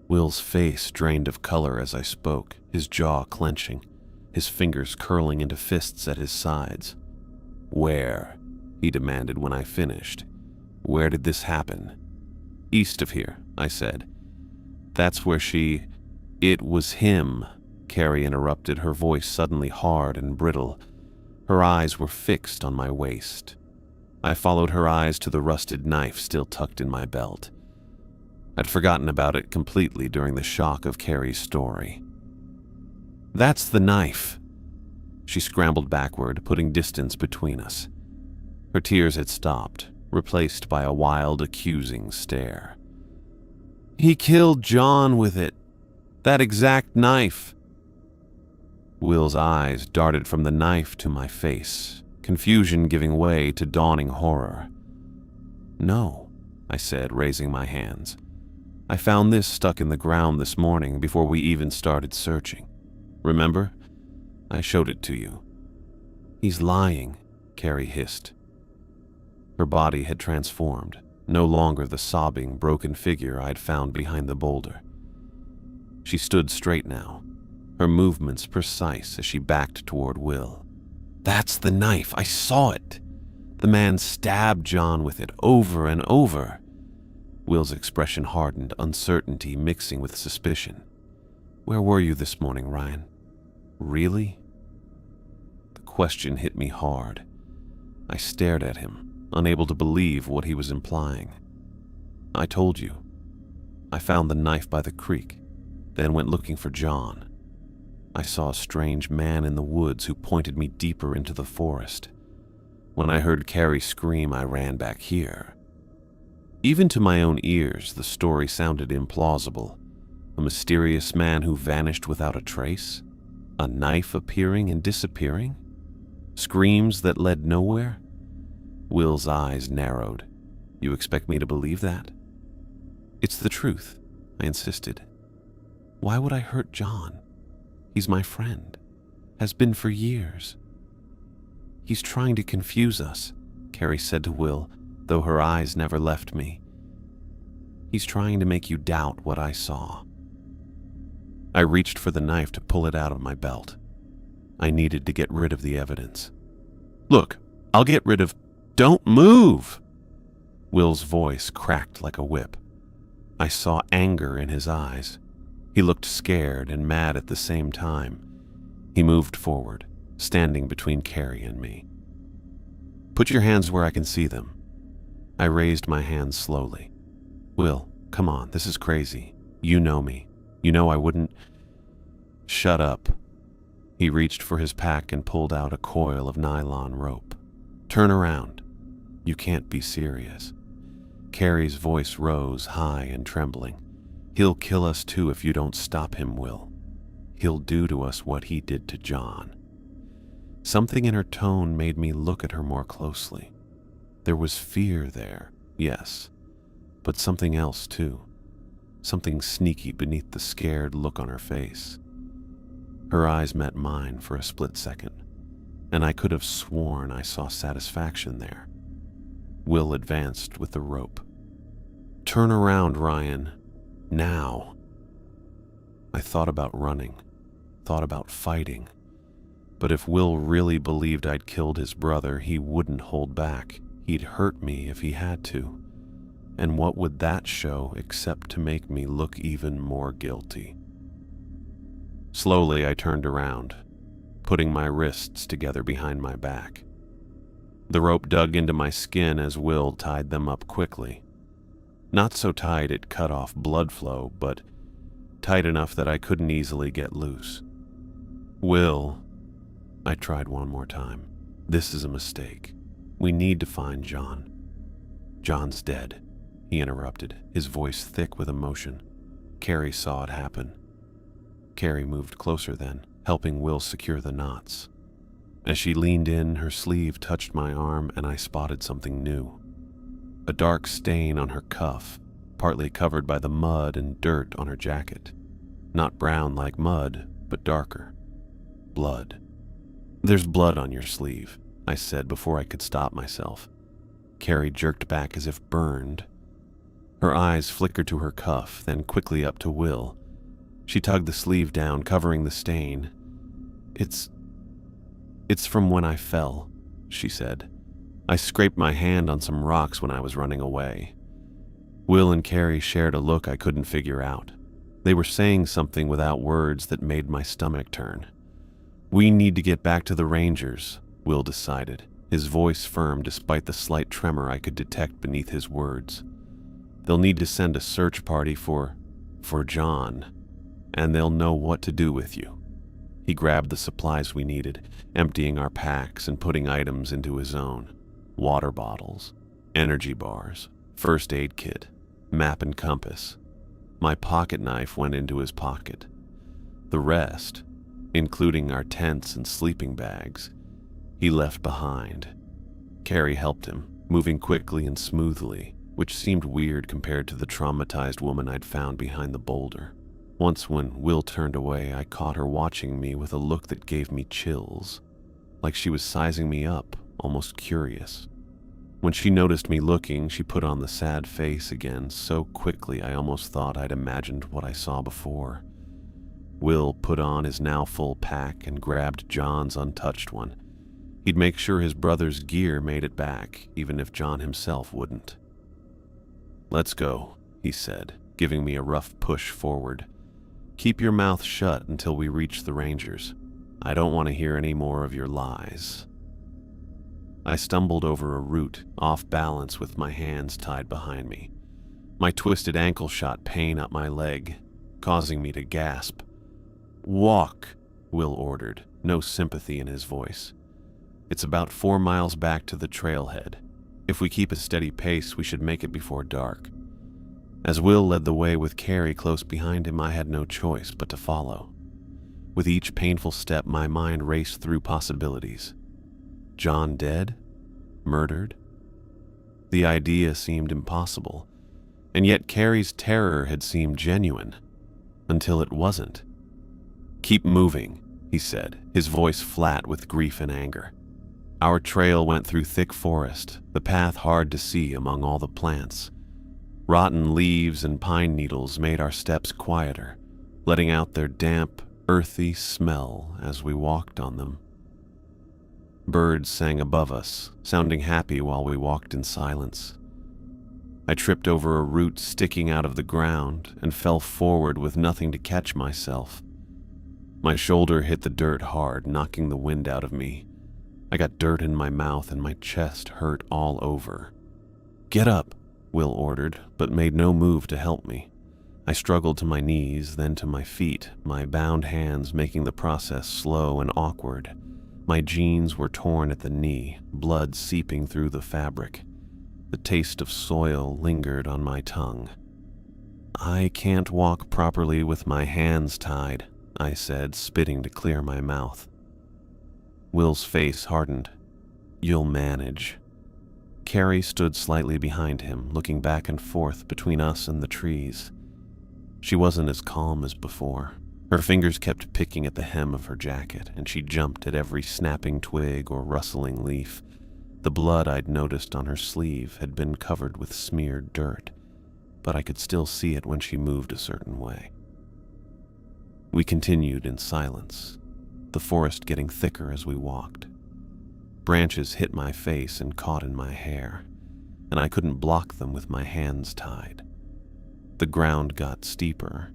Will's face drained of color as I spoke, his jaw clenching, his fingers curling into fists at his sides. "Where?" he demanded when I finished. "Where did this happen?" "East of here, I said. That's where she... It was him, Carrie interrupted, her voice suddenly hard and brittle. Her eyes were fixed on my waist. I followed her eyes to the rusted knife still tucked in my belt. I'd forgotten about it completely during the shock of Carrie's story. That's the knife. She scrambled backward, putting distance between us. Her tears had stopped, replaced by a wild, accusing stare. He killed John with it. That exact knife. Will's eyes darted from the knife to my face, confusion giving way to dawning horror. No, I said, raising my hands. I found this stuck in the ground this morning before we even started searching. Remember? I showed it to you. He's lying, Carrie hissed. Her body had transformed, no longer the sobbing, broken figure I'd found behind the boulder. She stood straight now, her movements precise as she backed toward Will. That's the knife, I saw it. The man stabbed John with it over and over. Will's expression hardened, uncertainty mixing with suspicion. Where were you this morning, Ryan? Really? The question hit me hard. I stared at him, unable to believe what he was implying. I told you. I found the knife by the creek, then went looking for John. I saw a strange man in the woods who pointed me deeper into the forest. When I heard Carrie scream, I ran back here. Even to my own ears, the story sounded implausible. A mysterious man who vanished without a trace? A knife appearing and disappearing? Screams that led nowhere? Will's eyes narrowed. You expect me to believe that? It's the truth, I insisted. Why would I hurt John? He's my friend. Has been for years. He's trying to confuse us, Carrie said to Will, though her eyes never left me. He's trying to make you doubt what I saw. I reached for the knife to pull it out of my belt. I needed to get rid of the evidence. Look, I'll get rid of... Don't move! Will's voice cracked like a whip. I saw anger in his eyes. He looked scared and mad at the same time. He moved forward, standing between Carrie and me. Put your hands where I can see them. I raised my hands slowly. Will, come on, this is crazy. You know me. You know I wouldn't... Shut up. He reached for his pack and pulled out a coil of nylon rope. Turn around. You can't be serious. Carrie's voice rose, high and trembling. He'll kill us too if you don't stop him, Will. He'll do to us what he did to John. Something in her tone made me look at her more closely. There was fear there, yes, but something else too. Something sneaky beneath the scared look on her face. Her eyes met mine for a split second, and I could have sworn I saw satisfaction there. Will advanced with the rope. Turn around, Ryan. Now. I thought about running, thought about fighting. But if Will really believed I'd killed his brother, he wouldn't hold back. He'd hurt me if he had to. And what would that show except to make me look even more guilty? Slowly, I turned around, putting my wrists together behind my back. The rope dug into my skin as Will tied them up quickly. Not so tight it cut off blood flow, but tight enough that I couldn't easily get loose. Will, I tried one more time. This is a mistake. We need to find John. John's dead, he interrupted, his voice thick with emotion. Carrie saw it happen. Carrie moved closer then, helping Will secure the knots. As she leaned in, her sleeve touched my arm and I spotted something new. A dark stain on her cuff, partly covered by the mud and dirt on her jacket. Not brown like mud, but darker. Blood. There's blood on your sleeve, I said before I could stop myself. Carrie jerked back as if burned. Her eyes flickered to her cuff, then quickly up to Will. She tugged the sleeve down, covering the stain. It's from when I fell, she said. I scraped my hand on some rocks when I was running away. Will and Carrie shared a look I couldn't figure out. They were saying something without words that made my stomach turn. "We need to get back to the Rangers," Will decided, his voice firm despite the slight tremor I could detect beneath his words. "They'll need to send a search party for John, and they'll know what to do with you." He grabbed the supplies we needed, emptying our packs and putting items into his own. Water bottles, energy bars, first aid kit, map and compass. My pocket knife went into his pocket. The rest, including our tents and sleeping bags, he left behind. Carrie helped him, moving quickly and smoothly, which seemed weird compared to the traumatized woman I'd found behind the boulder. Once when Will turned away, I caught her watching me with a look that gave me chills, like she was sizing me up, almost curious. When she noticed me looking, she put on the sad face again so quickly I almost thought I'd imagined what I saw before. Will put on his now full pack and grabbed John's untouched one. He'd make sure his brother's gear made it back, even if John himself wouldn't. "Let's go," he said, giving me a rough push forward. "Keep your mouth shut until we reach the Rangers. I don't want to hear any more of your lies." I stumbled over a root, off balance with my hands tied behind me. My twisted ankle shot pain up my leg, causing me to gasp. "Walk," Will ordered, no sympathy in his voice. "It's about 4 miles back to the trailhead. If we keep a steady pace, we should make it before dark." As Will led the way with Carrie close behind him, I had no choice but to follow. With each painful step, my mind raced through possibilities. John dead? Murdered? The idea seemed impossible, and yet Carrie's terror had seemed genuine, until it wasn't. "Keep moving," he said, his voice flat with grief and anger. Our trail went through thick forest, the path hard to see among all the plants. Rotten leaves and pine needles made our steps quieter, letting out their damp, earthy smell as we walked on them. Birds sang above us, sounding happy while we walked in silence. I tripped over a root sticking out of the ground and fell forward with nothing to catch myself. My shoulder hit the dirt hard, knocking the wind out of me. I got dirt in my mouth and my chest hurt all over. "Get up," Will ordered, but made no move to help me. I struggled to my knees, then to my feet, my bound hands making the process slow and awkward. My jeans were torn at the knee, blood seeping through the fabric. The taste of soil lingered on my tongue. "I can't walk properly with my hands tied," I said, spitting to clear my mouth. Will's face hardened. "You'll manage." Carrie stood slightly behind him, looking back and forth between us and the trees. She wasn't as calm as before. Her fingers kept picking at the hem of her jacket, and she jumped at every snapping twig or rustling leaf. The blood I'd noticed on her sleeve had been covered with smeared dirt, but I could still see it when she moved a certain way. We continued in silence, the forest getting thicker as we walked. Branches hit my face and caught in my hair, and I couldn't block them with my hands tied. The ground got steeper,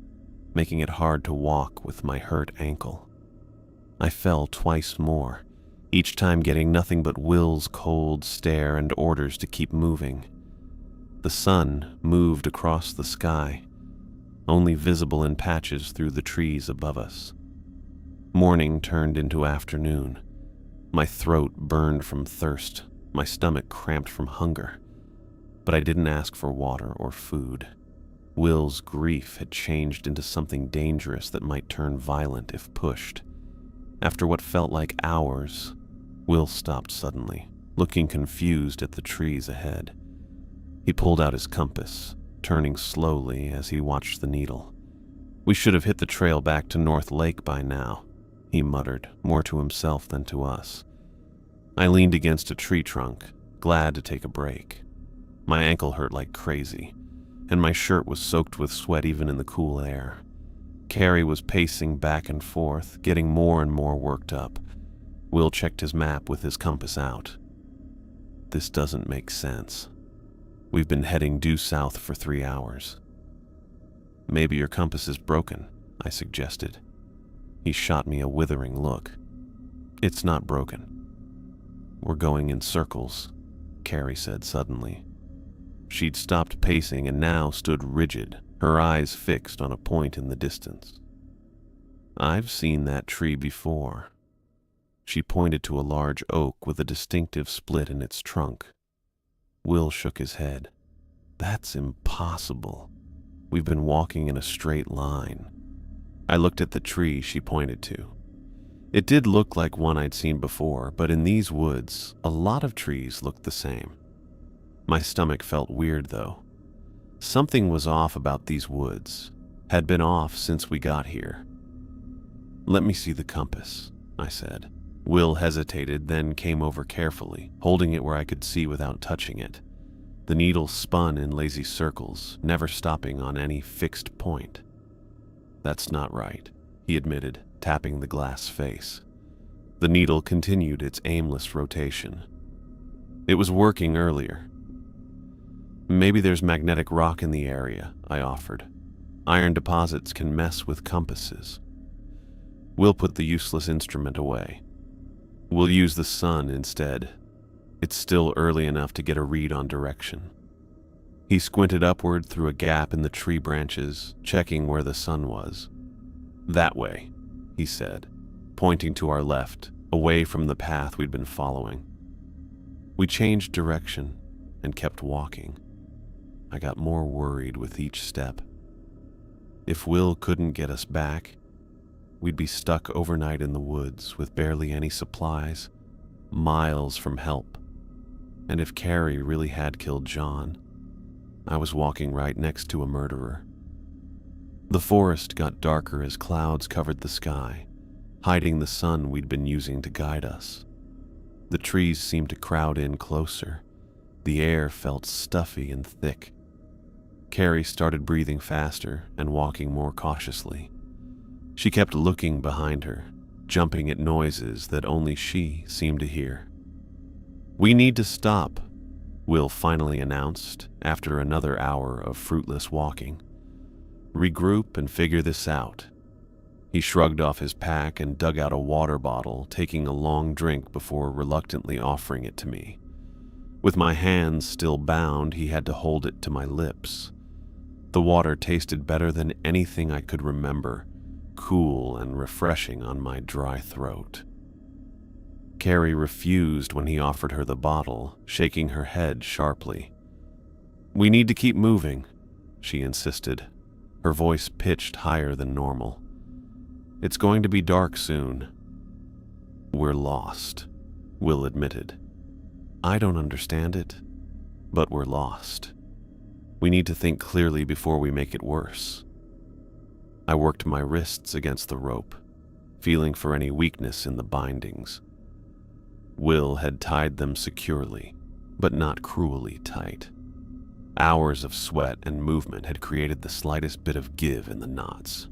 making it hard to walk with my hurt ankle. I fell twice more, each time getting nothing but Will's cold stare and orders to keep moving. The sun moved across the sky, only visible in patches through the trees above us. Morning turned into afternoon. My throat burned from thirst, my stomach cramped from hunger, but I didn't ask for water or food. Will's grief had changed into something dangerous that might turn violent if pushed. After what felt like hours, Will stopped suddenly, looking confused at the trees ahead. He pulled out his compass, turning slowly as he watched the needle. "We should have hit the trail back to North Lake by now," he muttered, more to himself than to us. I leaned against a tree trunk, glad to take a break. My ankle hurt like crazy, and my shirt was soaked with sweat even in the cool air. Carrie was pacing back and forth, getting more and more worked up. Will checked his map with his compass out. "This doesn't make sense." We've been heading due south for 3 hours. Maybe your compass is broken, I suggested. He shot me a withering look. It's not broken. We're going in circles, Carrie said suddenly. She'd stopped pacing and now stood rigid, her eyes fixed on a point in the distance. I've seen that tree before. She pointed to a large oak with a distinctive split in its trunk. Will shook his head. That's impossible. We've been walking in a straight line. I looked at the tree she pointed to. It did look like one I'd seen before, but in these woods, a lot of trees looked the same. My stomach felt weird, though. Something was off about these woods, had been off since we got here. Let me see the compass, I said. Will hesitated, then came over carefully, holding it where I could see without touching it. The needle spun in lazy circles, never stopping on any fixed point. That's not right, he admitted, tapping the glass face. The needle continued its aimless rotation. It was working earlier. Maybe there's magnetic rock in the area, I offered. Iron deposits can mess with compasses. We'll put the useless instrument away. We'll use the sun instead. It's still early enough to get a read on direction. He squinted upward through a gap in the tree branches, checking where the sun was. That way, he said, pointing to our left, away from the path we'd been following. We changed direction and kept walking. I got more worried with each step. If Will couldn't get us back, we'd be stuck overnight in the woods with barely any supplies, miles from help. And if Carrie really had killed John, I was walking right next to a murderer. The forest got darker as clouds covered the sky, hiding the sun we'd been using to guide us. The trees seemed to crowd in closer. The air felt stuffy and thick. Carrie started breathing faster and walking more cautiously. She kept looking behind her, jumping at noises that only she seemed to hear. We need to stop, Will finally announced after another hour of fruitless walking. Regroup and figure this out. He shrugged off his pack and dug out a water bottle, taking a long drink before reluctantly offering it to me. With my hands still bound, he had to hold it to my lips. The water tasted better than anything I could remember, cool and refreshing on my dry throat. Carrie refused when he offered her the bottle, shaking her head sharply. We need to keep moving, she insisted, her voice pitched higher than normal. It's going to be dark soon. We're lost, Will admitted. I don't understand it, but we're lost. We need to think clearly before we make it worse. I worked my wrists against the rope, feeling for any weakness in the bindings. Will had tied them securely, but not cruelly tight. Hours of sweat and movement had created the slightest bit of give in the knots.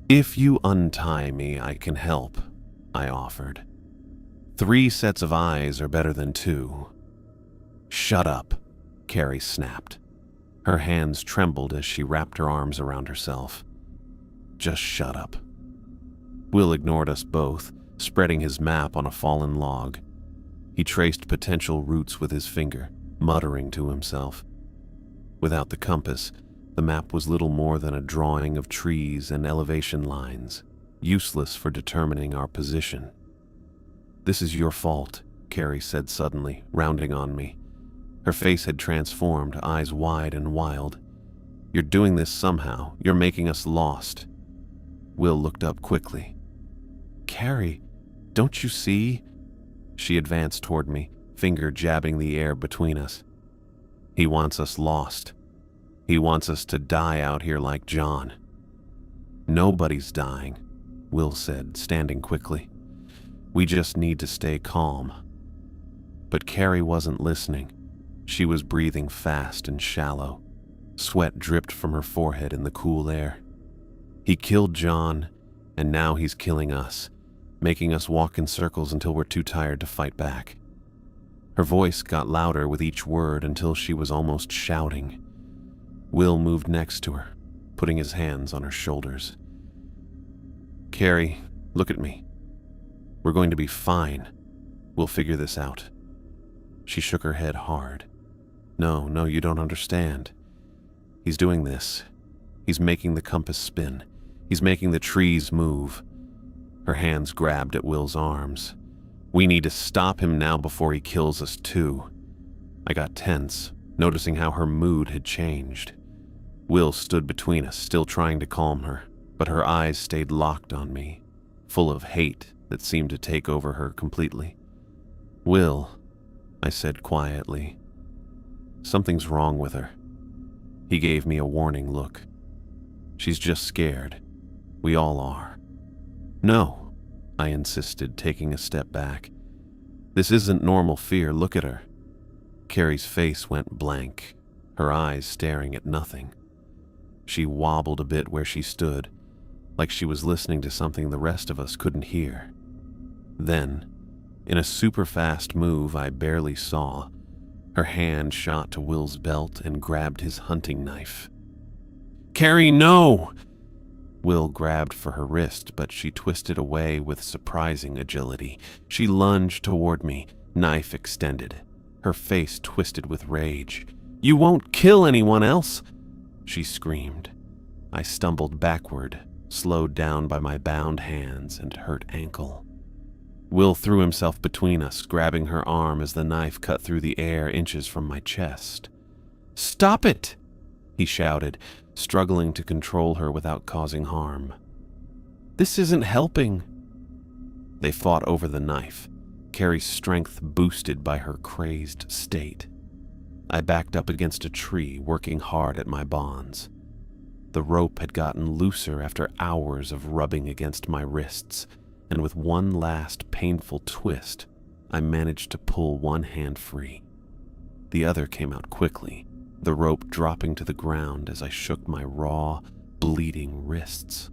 If you untie me, I can help, I offered. 3 sets of eyes are better than 2. Shut up, Carrie snapped. Her hands trembled as she wrapped her arms around herself. Just shut up. Will ignored us both, spreading his map on a fallen log. He traced potential routes with his finger, muttering to himself. Without the compass, the map was little more than a drawing of trees and elevation lines, useless for determining our position. This is your fault, Carrie said suddenly, rounding on me. Her face had transformed, eyes wide and wild. You're doing this somehow. You're making us lost. Will looked up quickly. Carrie, don't you see? She advanced toward me, finger jabbing the air between us. He wants us lost. He wants us to die out here like John. Nobody's dying, Will said, standing quickly. We just need to stay calm. But Carrie wasn't listening. She was breathing fast and shallow. Sweat dripped from her forehead in the cool air. He killed John, and now he's killing us, making us walk in circles until we're too tired to fight back. Her voice got louder with each word until she was almost shouting. Will moved next to her, putting his hands on her shoulders. Carrie, look at me. We're going to be fine. We'll figure this out. She shook her head hard. No, you don't understand. He's doing this. He's making the compass spin. He's making the trees move. Her hands grabbed at Will's arms. We need to stop him now before he kills us too. I got tense, noticing how her mood had changed. Will stood between us, still trying to calm her, but her eyes stayed locked on me, full of hate that seemed to take over her completely. Will, I said quietly, something's wrong with her. He gave me a warning look. She's just scared. We all are. No, I insisted, taking a step back. This isn't normal fear. Look at her. Carrie's face went blank, her eyes staring at nothing. She wobbled a bit where she stood, like she was listening to something the rest of us couldn't hear. Then, in a super fast move I barely saw, her hand shot to Will's belt and grabbed his hunting knife. Carrie, no! Will grabbed for her wrist, but she twisted away with surprising agility. She lunged toward me, knife extended, her face twisted with rage. You won't kill anyone else! She screamed. I stumbled backward, slowed down by my bound hands and hurt ankle. Will threw himself between us, grabbing her arm as the knife cut through the air inches from my chest. Stop it! He shouted, struggling to control her without causing harm. This isn't helping. They fought over the knife, Carrie's strength boosted by her crazed state. I backed up against a tree, working hard at my bonds. The rope had gotten looser after hours of rubbing against my wrists, and with one last painful twist, I managed to pull one hand free. The other came out quickly, the rope dropping to the ground as I shook my raw, bleeding wrists.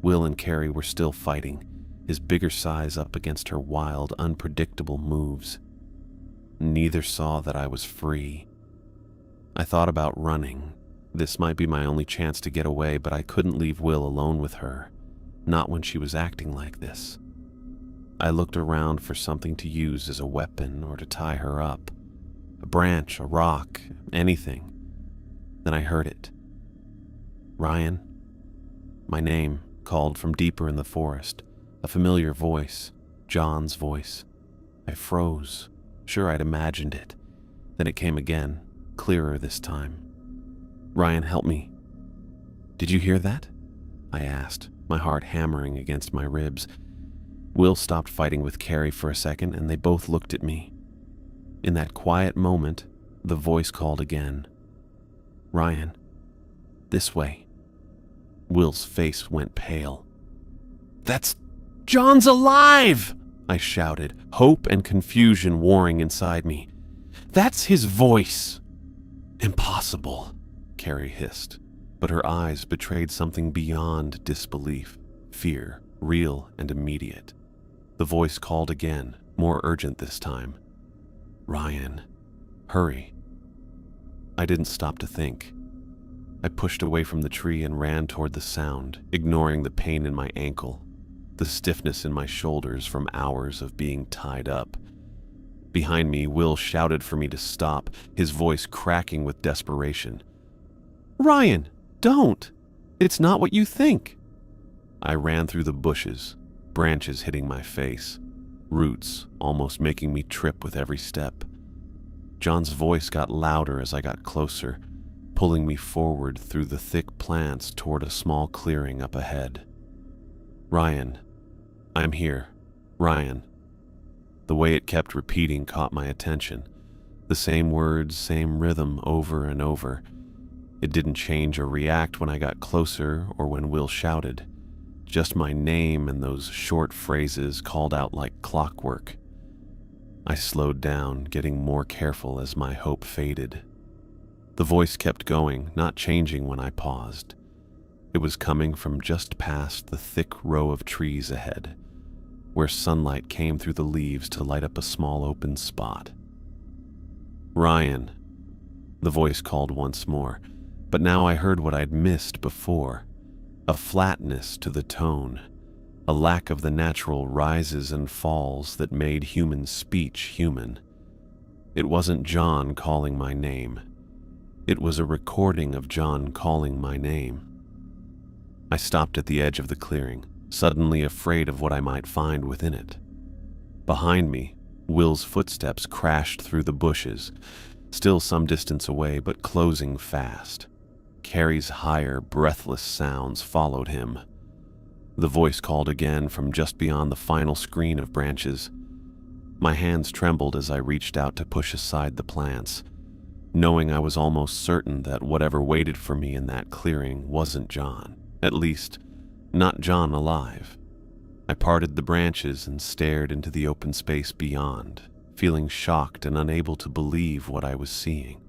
Will and Carrie were still fighting, his bigger size up against her wild, unpredictable moves. Neither saw that I was free. I thought about running. This might be my only chance to get away, but I couldn't leave Will alone with her. Not when she was acting like this. I looked around for something to use as a weapon or to tie her up. A branch, a rock, anything. Then I heard it. Ryan? My name, called from deeper in the forest. A familiar voice. John's voice. I froze. Sure, I'd imagined it. Then it came again, clearer this time. Ryan, help me. Did you hear that? I asked, my heart hammering against my ribs. Will stopped fighting with Carrie for a second, and they both looked at me. In that quiet moment, the voice called again. Ryan, this way. Will's face went pale. That's John's alive! I shouted, hope and confusion warring inside me. That's his voice. Impossible, Carrie hissed, but her eyes betrayed something beyond disbelief, fear, real and immediate. The voice called again, more urgent this time. Ryan, hurry. I didn't stop to think. I pushed away from the tree and ran toward the sound, ignoring the pain in my ankle, the stiffness in my shoulders from hours of being tied up. Behind me, Will shouted for me to stop, his voice cracking with desperation. Ryan, don't! It's not what you think! I ran through the bushes, branches hitting my face, roots almost making me trip with every step. John's voice got louder as I got closer, pulling me forward through the thick plants toward a small clearing up ahead. Ryan, I'm here. Ryan. The way it kept repeating caught my attention. The same words, same rhythm over and over. It didn't change or react when I got closer or when Will shouted. Just my name and those short phrases called out like clockwork. I slowed down, getting more careful as my hope faded. The voice kept going, not changing when I paused. It was coming from just past the thick row of trees ahead, where sunlight came through the leaves to light up a small open spot. "Ryan," the voice called once more, but now I heard what I'd missed before. A flatness to the tone, a lack of the natural rises and falls that made human speech human. It wasn't John calling my name. It was a recording of John calling my name. I stopped at the edge of the clearing, suddenly afraid of what I might find within it. Behind me, Will's footsteps crashed through the bushes, still some distance away but closing fast. Carrie's higher, breathless sounds followed him. The voice called again from just beyond the final screen of branches. My hands trembled as I reached out to push aside the plants, knowing I was almost certain that whatever waited for me in that clearing wasn't John, at least, not John alive. I parted the branches and stared into the open space beyond, feeling shocked and unable to believe what I was seeing.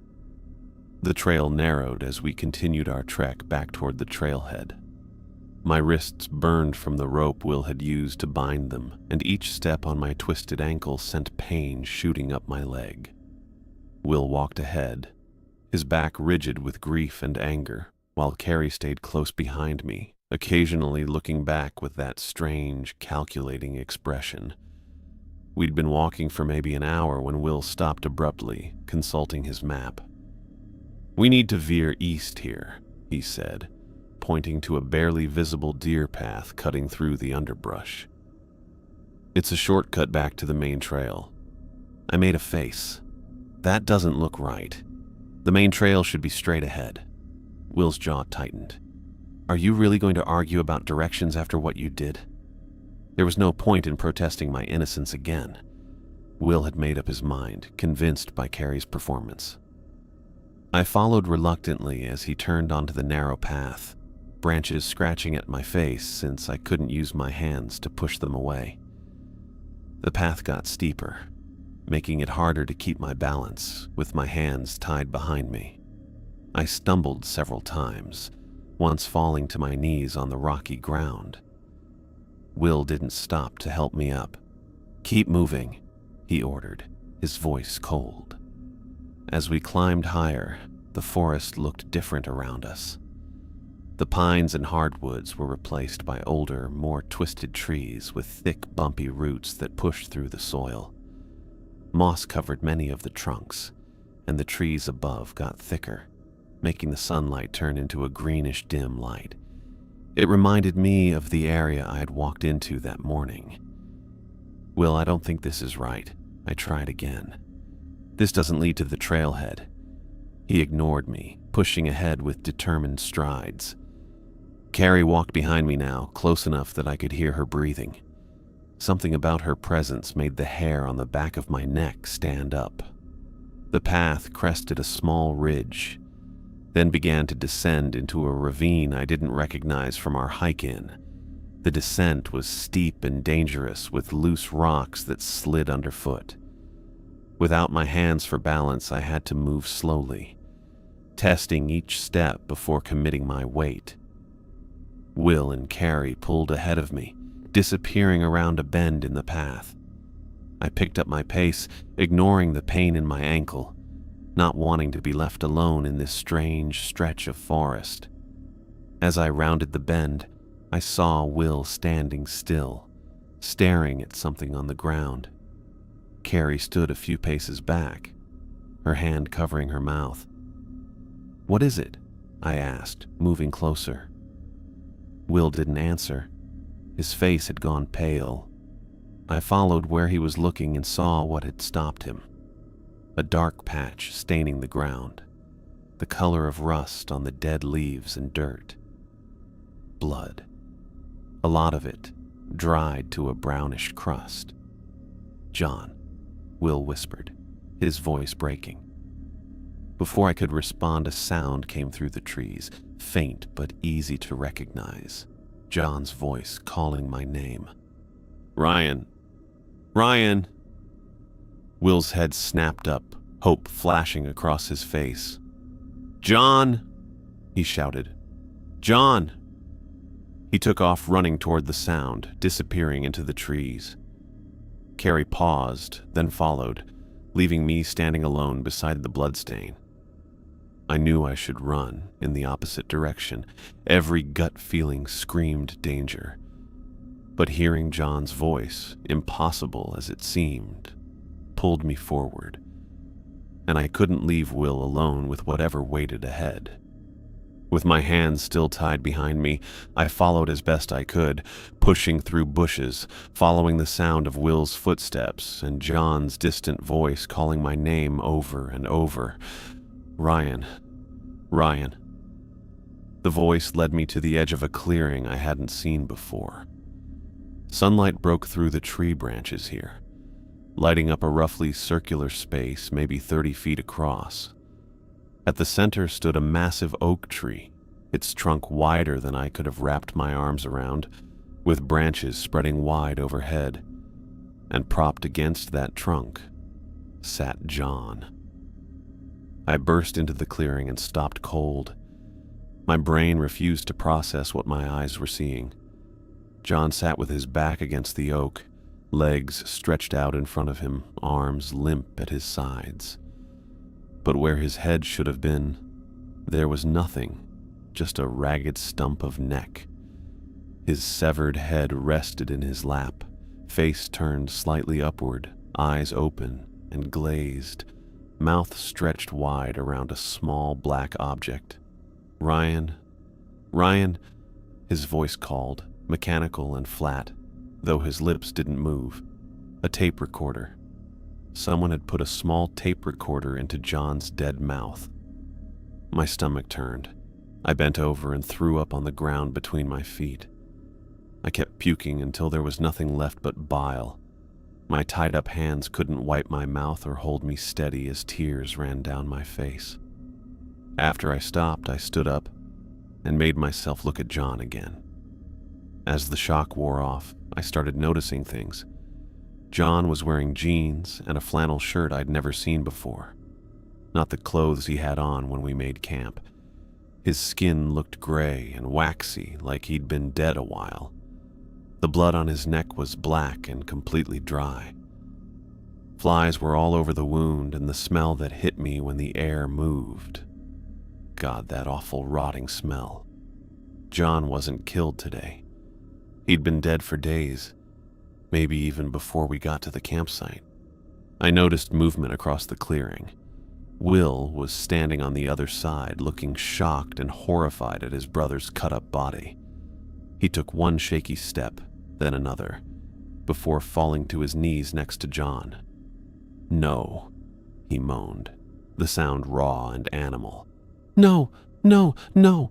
The trail narrowed as we continued our trek back toward the trailhead. My wrists burned from the rope Will had used to bind them, and each step on my twisted ankle sent pain shooting up my leg. Will walked ahead, his back rigid with grief and anger, while Carrie stayed close behind me, occasionally looking back with that strange, calculating expression. We'd been walking for maybe an hour when Will stopped abruptly, consulting his map. "We need to veer east here," he said, pointing to a barely visible deer path cutting through the underbrush. "It's a shortcut back to the main trail." I made a face. "That doesn't look right. The main trail should be straight ahead." Will's jaw tightened. "Are you really going to argue about directions after what you did?" There was no point in protesting my innocence again. Will had made up his mind, convinced by Carrie's performance. I followed reluctantly as he turned onto the narrow path, branches scratching at my face since I couldn't use my hands to push them away. The path got steeper, making it harder to keep my balance with my hands tied behind me. I stumbled several times, once falling to my knees on the rocky ground. Will didn't stop to help me up. "Keep moving," he ordered, his voice cold. As we climbed higher, the forest looked different around us. The pines and hardwoods were replaced by older, more twisted trees with thick, bumpy roots that pushed through the soil. Moss covered many of the trunks, and the trees above got thicker, making the sunlight turn into a greenish dim light. It reminded me of the area I had walked into that morning. "Will, I don't think this is right." I tried again. "This doesn't lead to the trailhead." He ignored me, pushing ahead with determined strides. Carrie walked behind me now, close enough that I could hear her breathing. Something about her presence made the hair on the back of my neck stand up. The path crested a small ridge, then began to descend into a ravine I didn't recognize from our hike-in. The descent was steep and dangerous, with loose rocks that slid underfoot. Without my hands for balance, I had to move slowly, testing each step before committing my weight. Will and Carrie pulled ahead of me, disappearing around a bend in the path. I picked up my pace, ignoring the pain in my ankle, not wanting to be left alone in this strange stretch of forest. As I rounded the bend, I saw Will standing still, staring at something on the ground. Carrie stood a few paces back, her hand covering her mouth. "What is it?" I asked, moving closer. Will didn't answer. His face had gone pale. I followed where he was looking and saw what had stopped him. A dark patch staining the ground, the color of rust on the dead leaves and dirt. Blood. A lot of it, dried to a brownish crust. "John," Will whispered, his voice breaking. Before I could respond, a sound came through the trees, faint but easy to recognize. John's voice calling my name. "Ryan! Ryan!" Will's head snapped up, hope flashing across his face. "John!" he shouted. "John!" He took off running toward the sound, disappearing into the trees. Carrie paused, then followed, leaving me standing alone beside the bloodstain. I knew I should run in the opposite direction. Every gut feeling screamed danger. But hearing John's voice, impossible as it seemed, pulled me forward, and I couldn't leave Will alone with whatever waited ahead. With my hands still tied behind me, I followed as best I could, pushing through bushes, following the sound of Will's footsteps and John's distant voice calling my name over and over. Ryan. Ryan. The voice led me to the edge of a clearing I hadn't seen before. Sunlight broke through the tree branches here, lighting up a roughly circular space maybe 30 feet across. At the center stood a massive oak tree, its trunk wider than I could have wrapped my arms around, with branches spreading wide overhead. And propped against that trunk sat John. I burst into the clearing and stopped cold. My brain refused to process what my eyes were seeing. John sat with his back against the oak, legs stretched out in front of him, arms limp at his sides. But where his head should have been, there was nothing, just a ragged stump of neck. His severed head rested in his lap, face turned slightly upward, eyes open and glazed, mouth stretched wide around a small black object. Ryan, Ryan, his voice called, mechanical and flat, though his lips didn't move. A tape recorder. Someone had put a small tape recorder into John's dead mouth. My stomach turned. I bent over and threw up on the ground between my feet. I kept puking until there was nothing left but bile. My tied-up hands couldn't wipe my mouth or hold me steady as tears ran down my face. After I stopped, I stood up and made myself look at John again. As the shock wore off, I started noticing things. John was wearing jeans and a flannel shirt I'd never seen before. Not the clothes he had on when we made camp. His skin looked gray and waxy, like he'd been dead a while. The blood on his neck was black and completely dry. Flies were all over the wound, and the smell that hit me when the air moved. God, that awful rotting smell. John wasn't killed today. He'd been dead for days, maybe even before we got to the campsite. I noticed movement across the clearing. Will was standing on the other side, looking shocked and horrified at his brother's cut-up body. He took one shaky step, then another, before falling to his knees next to John. "No," he moaned, the sound raw and animal. "No, no, no!"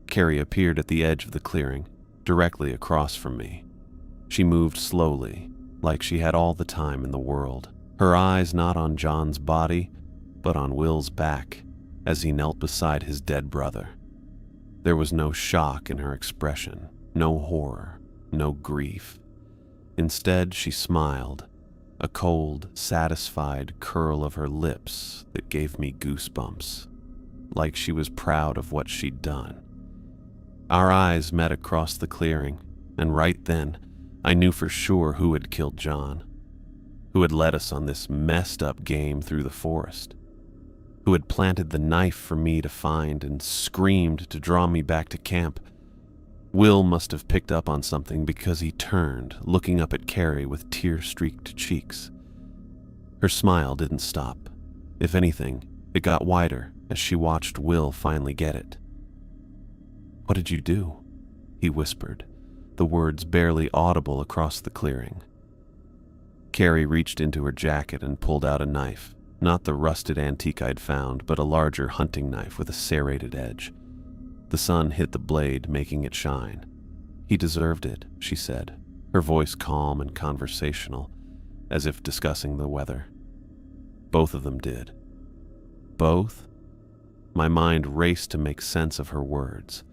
Carrie appeared at the edge of the clearing, directly across from me. She moved slowly, like she had all the time in the world, her eyes not on John's body, but on Will's back as he knelt beside his dead brother. There was no shock in her expression, no horror, no grief. Instead, she smiled, a cold, satisfied curl of her lips that gave me goosebumps, like she was proud of what she'd done. Our eyes met across the clearing, and right then, I knew for sure who had killed John, who had led us on this messed-up game through the forest, who had planted the knife for me to find and screamed to draw me back to camp. Will must have picked up on something because he turned, looking up at Carrie with tear-streaked cheeks. Her smile didn't stop. If anything, it got wider as she watched Will finally get it. "What did you do?" he whispered, the words barely audible across the clearing. Carrie reached into her jacket and pulled out a knife, not the rusted antique I'd found, but a larger hunting knife with a serrated edge. The sun hit the blade, making it shine. "He deserved it," she said, her voice calm and conversational, as if discussing the weather. Both of them did. Both? My mind raced to make sense of her words.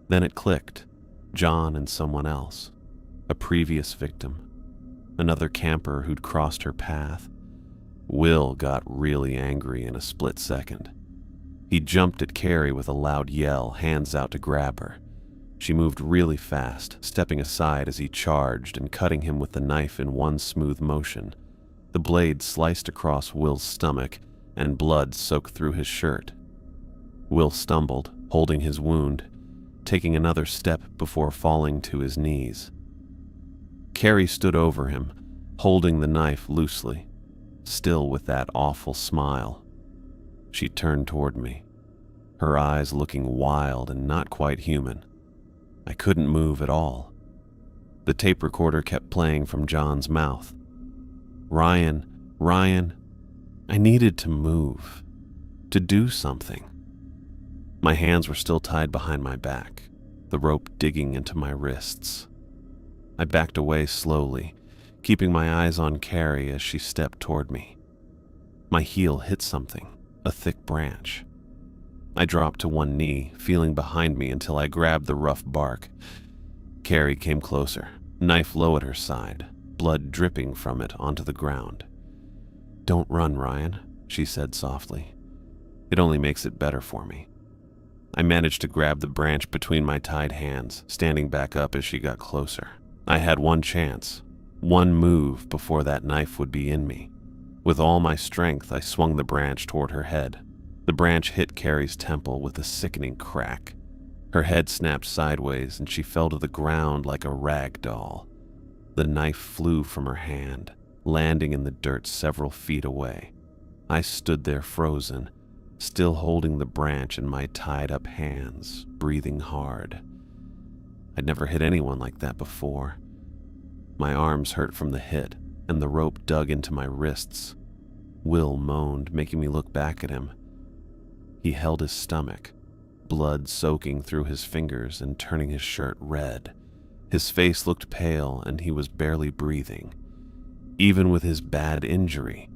Then it clicked. John and someone else. A previous victim. Another camper who'd crossed her path. Will got really angry in a split second. He jumped at Carrie with a loud yell, hands out to grab her. She moved really fast, stepping aside as he charged and cutting him with the knife in one smooth motion. The blade sliced across Will's stomach, and blood soaked through his shirt. Will stumbled, holding his wound, taking another step before falling to his knees. Carrie stood over him, holding the knife loosely, still with that awful smile. She turned toward me, her eyes looking wild and not quite human. I couldn't move at all. The tape recorder kept playing from John's mouth. Ryan, I needed to move, to do something. My hands were still tied behind my back, the rope digging into my wrists. I backed away slowly, keeping my eyes on Carrie as she stepped toward me. My heel hit something, a thick branch. I dropped to one knee, feeling behind me until I grabbed the rough bark. Carrie came closer, knife low at her side, blood dripping from it onto the ground. "Don't run, Ryan," she said softly. "It only makes it better for me." I managed to grab the branch between my tied hands, standing back up as she got closer. I had one chance, one move before that knife would be in me. With all my strength, I swung the branch toward her head. The branch hit Carrie's temple with a sickening crack. Her head snapped sideways and she fell to the ground like a rag doll. The knife flew from her hand, landing in the dirt several feet away. I stood there frozen, still holding the branch in my tied-up hands, breathing hard. I'd never hit anyone like that before. My arms hurt from the hit, and the rope dug into my wrists. Will moaned, making me look back at him. He held his stomach, blood soaking through his fingers and turning his shirt red. His face looked pale, and he was barely breathing. Even with his bad injury,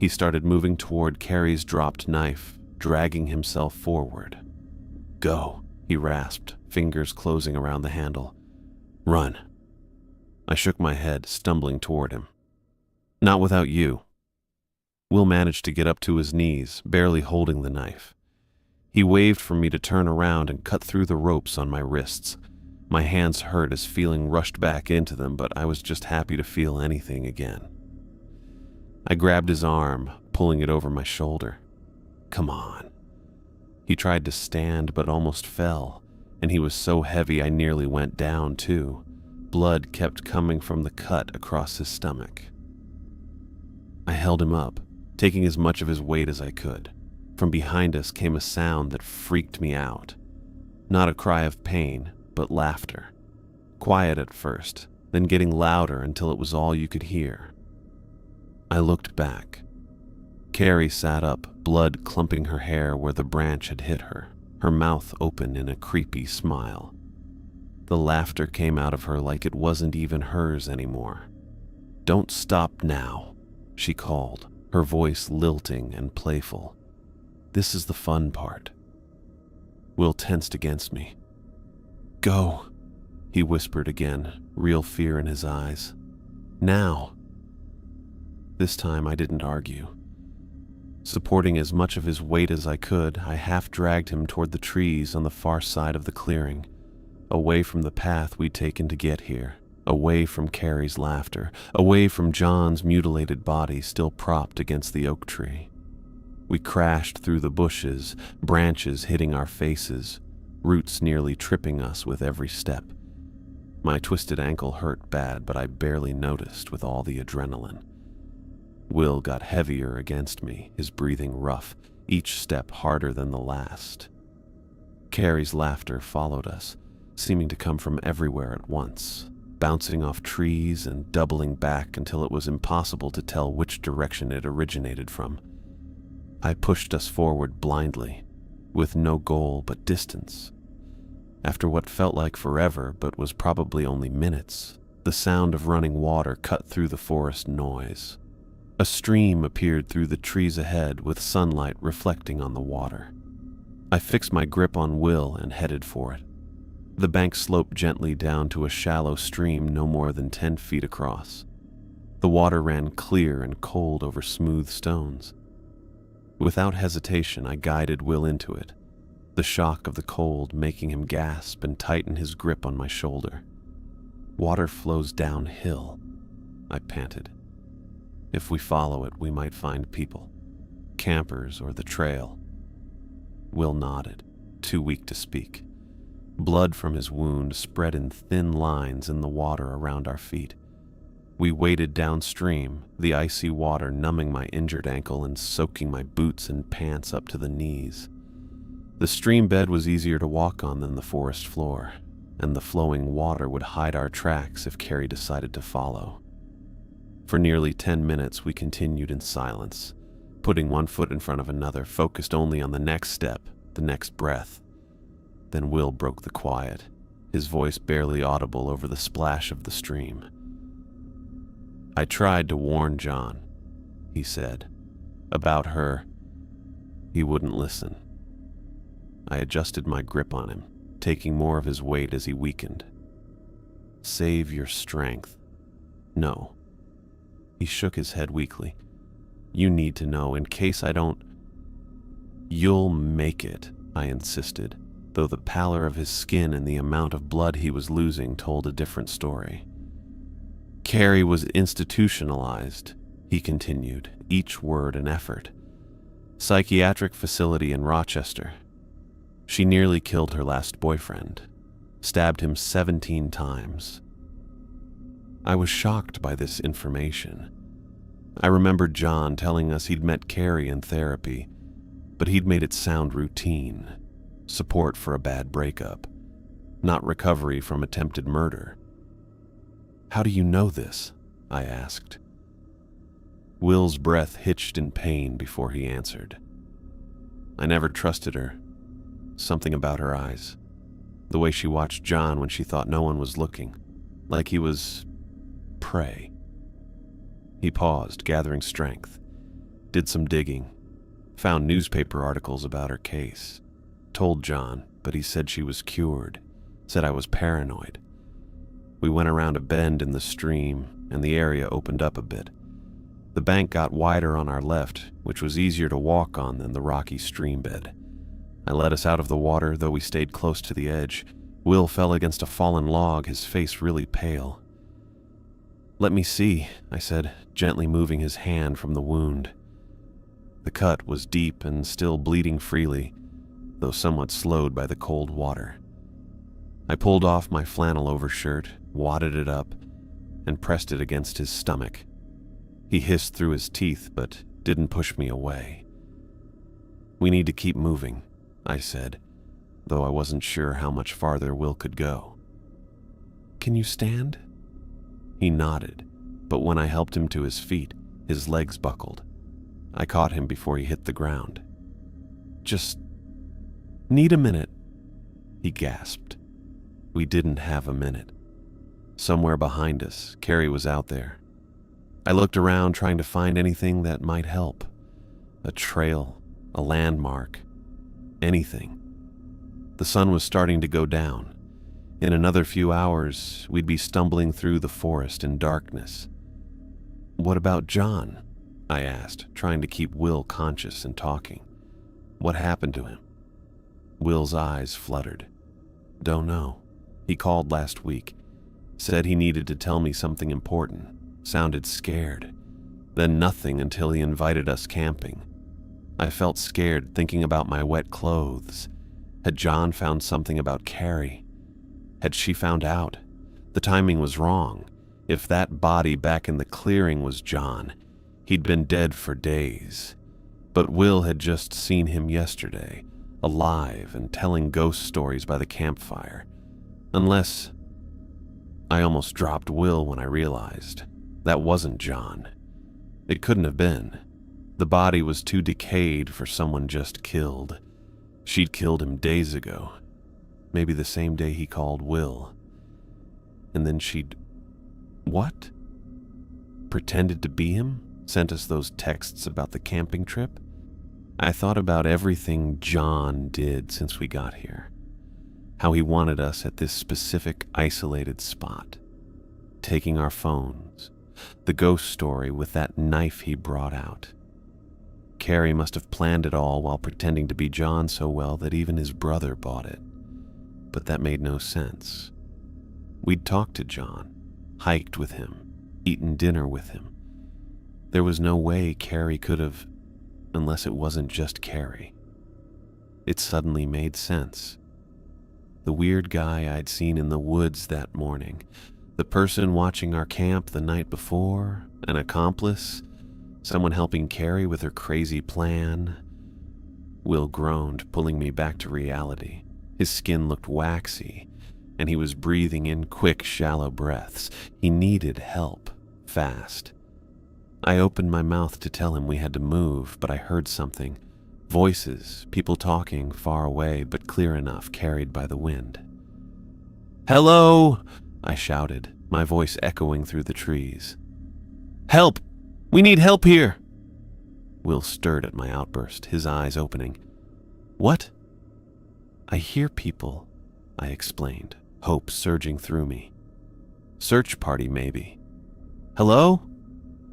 he started moving toward Carrie's dropped knife, dragging himself forward. "Go," he rasped, fingers closing around the handle. "Run." I shook my head, stumbling toward him. "Not without you." Will managed to get up to his knees, barely holding the knife. He waved for me to turn around and cut through the ropes on my wrists. My hands hurt as feeling rushed back into them, but I was just happy to feel anything again. I grabbed his arm, pulling it over my shoulder. "Come on." He tried to stand but almost fell, and he was so heavy I nearly went down too. Blood kept coming from the cut across his stomach. I held him up, taking as much of his weight as I could. From behind us came a sound that freaked me out. Not a cry of pain, but laughter. Quiet at first, then getting louder until it was all you could hear. I looked back. Carrie sat up, blood clumping her hair where the branch had hit her, her mouth open in a creepy smile. The laughter came out of her like it wasn't even hers anymore. "Don't stop now," she called, her voice lilting and playful. "This is the fun part." Will tensed against me. "Go," he whispered again, real fear in his eyes. "Now." This time I didn't argue. Supporting as much of his weight as I could, I half-dragged him toward the trees on the far side of the clearing, away from the path we'd taken to get here, away from Carrie's laughter, away from John's mutilated body still propped against the oak tree. We crashed through the bushes, branches hitting our faces, roots nearly tripping us with every step. My twisted ankle hurt bad, but I barely noticed with all the adrenaline. Will got heavier against me, his breathing rough, each step harder than the last. Carrie's laughter followed us, seeming to come from everywhere at once, bouncing off trees and doubling back until it was impossible to tell which direction it originated from. I pushed us forward blindly, with no goal but distance. After what felt like forever but was probably only minutes, the sound of running water cut through the forest noise. A stream appeared through the trees ahead with sunlight reflecting on the water. I fixed my grip on Will and headed for it. The bank sloped gently down to a shallow stream no more than 10 feet across. The water ran clear and cold over smooth stones. Without hesitation, I guided Will into it, the shock of the cold making him gasp and tighten his grip on my shoulder. "Water flows downhill," I panted. If we follow it, we might find people, campers, or the trail. Will nodded, too weak to speak. Blood from his wound spread in thin lines in the water around our feet. We waded downstream, the icy water numbing my injured ankle and soaking my boots and pants up to the knees. The stream bed was easier to walk on than the forest floor, and the flowing water would hide our tracks if Carrie decided to follow. For nearly 10 minutes, we continued in silence, putting one foot in front of another, focused only on the next step, the next breath. Then Will broke the quiet, his voice barely audible over the splash of the stream. "I tried to warn John," he said, "about her. He wouldn't listen." I adjusted my grip on him, taking more of his weight as he weakened. "Save your strength." "No." He shook his head weakly. "You need to know in case I don't." "You'll make it," I insisted, though the pallor of his skin and the amount of blood he was losing told a different story. "Carrie was institutionalized," he continued, each word an effort. "Psychiatric facility in Rochester. She nearly killed her last boyfriend, stabbed him 17 times. I was shocked by this information. I remembered John telling us he'd met Carrie in therapy, but he'd made it sound routine, support for a bad breakup, not recovery from attempted murder. "How do you know this?" I asked. Will's breath hitched in pain before he answered. "I never trusted her. Something about her eyes. The way she watched John when she thought no one was looking, like he was prey." He paused, gathering strength, did some digging, found newspaper articles about her case, told John, but he said she was cured, said I was paranoid. We went around a bend in the stream, and the area opened up a bit. The bank got wider on our left, which was easier to walk on than the rocky stream bed. I led us out of the water, though we stayed close to the edge. Will fell against a fallen log, his face really pale. "Let me see," I said, gently moving his hand from the wound. The cut was deep and still bleeding freely, though somewhat slowed by the cold water. I pulled off my flannel overshirt, wadded it up, and pressed it against his stomach. He hissed through his teeth, but didn't push me away. "We need to keep moving," I said, though I wasn't sure how much farther Will could go. "Can you stand?" He nodded, but when I helped him to his feet, his legs buckled. I caught him before he hit the ground. "Just need a minute," he gasped. We didn't have a minute. Somewhere behind us, Carrie was out there. I looked around trying to find anything that might help. A trail, a landmark, anything. The sun was starting to go down. In another few hours, we'd be stumbling through the forest in darkness. "What about John?" I asked, trying to keep Will conscious and talking. "What happened to him?" Will's eyes fluttered. "Don't know. He called last week. Said he needed to tell me something important. Sounded scared. Then nothing until he invited us camping. I felt scared thinking about my wet clothes. Had John found something about Carrie? Had she found out? The timing was wrong. If that body back in the clearing was John, he'd been dead for days. But Will had just seen him yesterday, alive and telling ghost stories by the campfire. Unless... I almost dropped Will when I realized that wasn't John. It couldn't have been. The body was too decayed for someone just killed. She'd killed him days ago. Maybe the same day he called Will. And then she'd... What? Pretended to be him? Sent us those texts about the camping trip? I thought about everything John did since we got here. How he wanted us at this specific isolated spot. Taking our phones. The ghost story with that knife he brought out. Carrie must have planned it all while pretending to be John so well that even his brother bought it. But that made no sense. We'd talked to John, hiked with him, eaten dinner with him. There was no way Carrie could have, unless it wasn't just Carrie. It suddenly made sense. The weird guy I'd seen in the woods that morning, the person watching our camp the night before, an accomplice, someone helping Carrie with her crazy plan. Will groaned, pulling me back to reality. His skin looked waxy, and he was breathing in quick, shallow breaths. He needed help, fast. I opened my mouth to tell him we had to move, but I heard something. Voices, people talking far away but clear enough, carried by the wind. "Hello!" I shouted, my voice echoing through the trees. "Help! We need help here!" Will stirred at my outburst, his eyes opening. "What?" "I hear people," I explained, hope surging through me. "Search party, maybe." "Hello?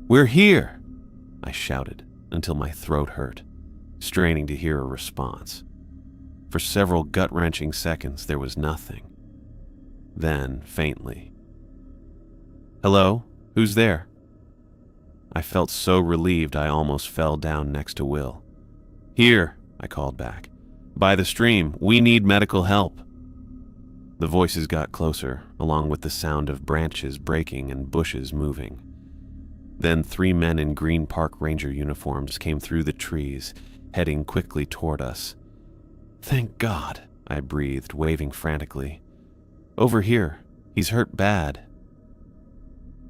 We're here!" I shouted until my throat hurt, straining to hear a response. For several gut-wrenching seconds, there was nothing. Then, faintly, "Hello? Who's there?" I felt so relieved I almost fell down next to Will. "Here," I called back. "By the stream. We need medical help." The voices got closer, along with the sound of branches breaking and bushes moving. Then 3 men in green park ranger uniforms came through the trees, heading quickly toward us. "Thank God," I breathed, waving frantically. "Over here. He's hurt bad."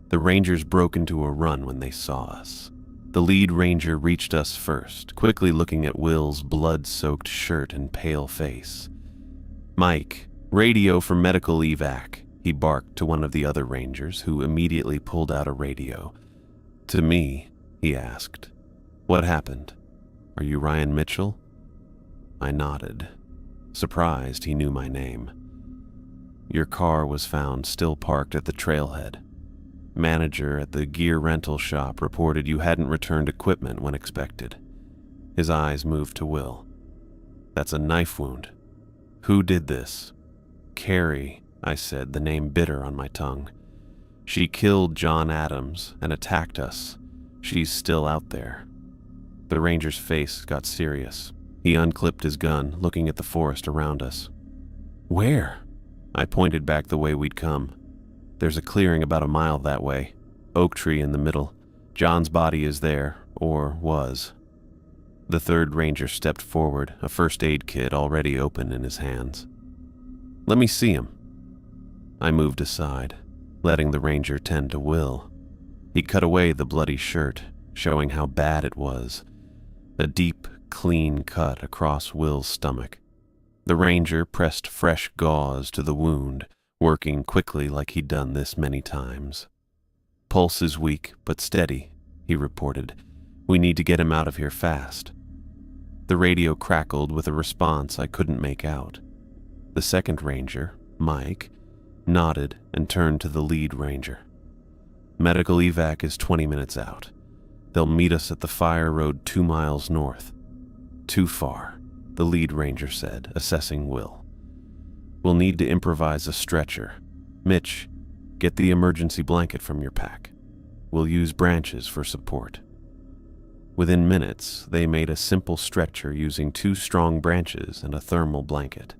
The rangers broke into a run when they saw us. The lead ranger reached us first, quickly looking at Will's blood-soaked shirt and pale face. "Mike, radio for medical evac," he barked to one of the other rangers, who immediately pulled out a radio. To me, he asked, "What happened? Are you Ryan Mitchell?" I nodded, surprised he knew my name. "Your car was found still parked at the trailhead. Manager at the gear rental shop reported you hadn't returned equipment when expected." His eyes moved to Will. "That's a knife wound. Who did this?" "Carrie," I said, the name bitter on my tongue. "She killed John Adams and attacked us. She's still out there." The ranger's face got serious. He unclipped his gun, looking at the forest around us. "Where?" I pointed back the way we'd come. "There's a clearing about a mile that way. Oak tree in the middle. John's body is there, or was." The third ranger stepped forward, a first aid kit already open in his hands. "Let me see him." I moved aside, letting the ranger tend to Will. He cut away the bloody shirt, showing how bad it was. A deep, clean cut across Will's stomach. The ranger pressed fresh gauze to the wound, working quickly like he'd done this many times. "Pulse is weak, but steady," he reported. "We need to get him out of here fast." The radio crackled with a response I couldn't make out. The second ranger, Mike, nodded and turned to the lead ranger. "Medical evac is 20 minutes out. They'll meet us at the fire road 2 miles north." "Too far," the lead ranger said, assessing Will. "We'll need to improvise a stretcher. Mitch, get the emergency blanket from your pack. We'll use branches for support." Within minutes, they made a simple stretcher using 2 strong branches and a thermal blanket.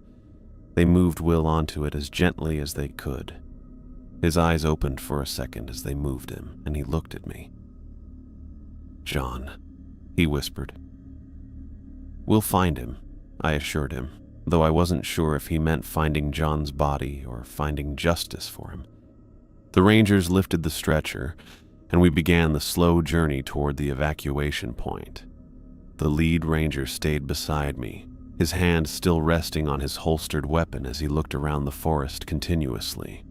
They moved Will onto it as gently as they could. His eyes opened for a second as they moved him, and he looked at me. "John," he whispered. "We'll find him," I assured him, though I wasn't sure if he meant finding John's body or finding justice for him. The rangers lifted the stretcher, and we began the slow journey toward the evacuation point. The lead ranger stayed beside me, his hand still resting on his holstered weapon as he looked around the forest continuously.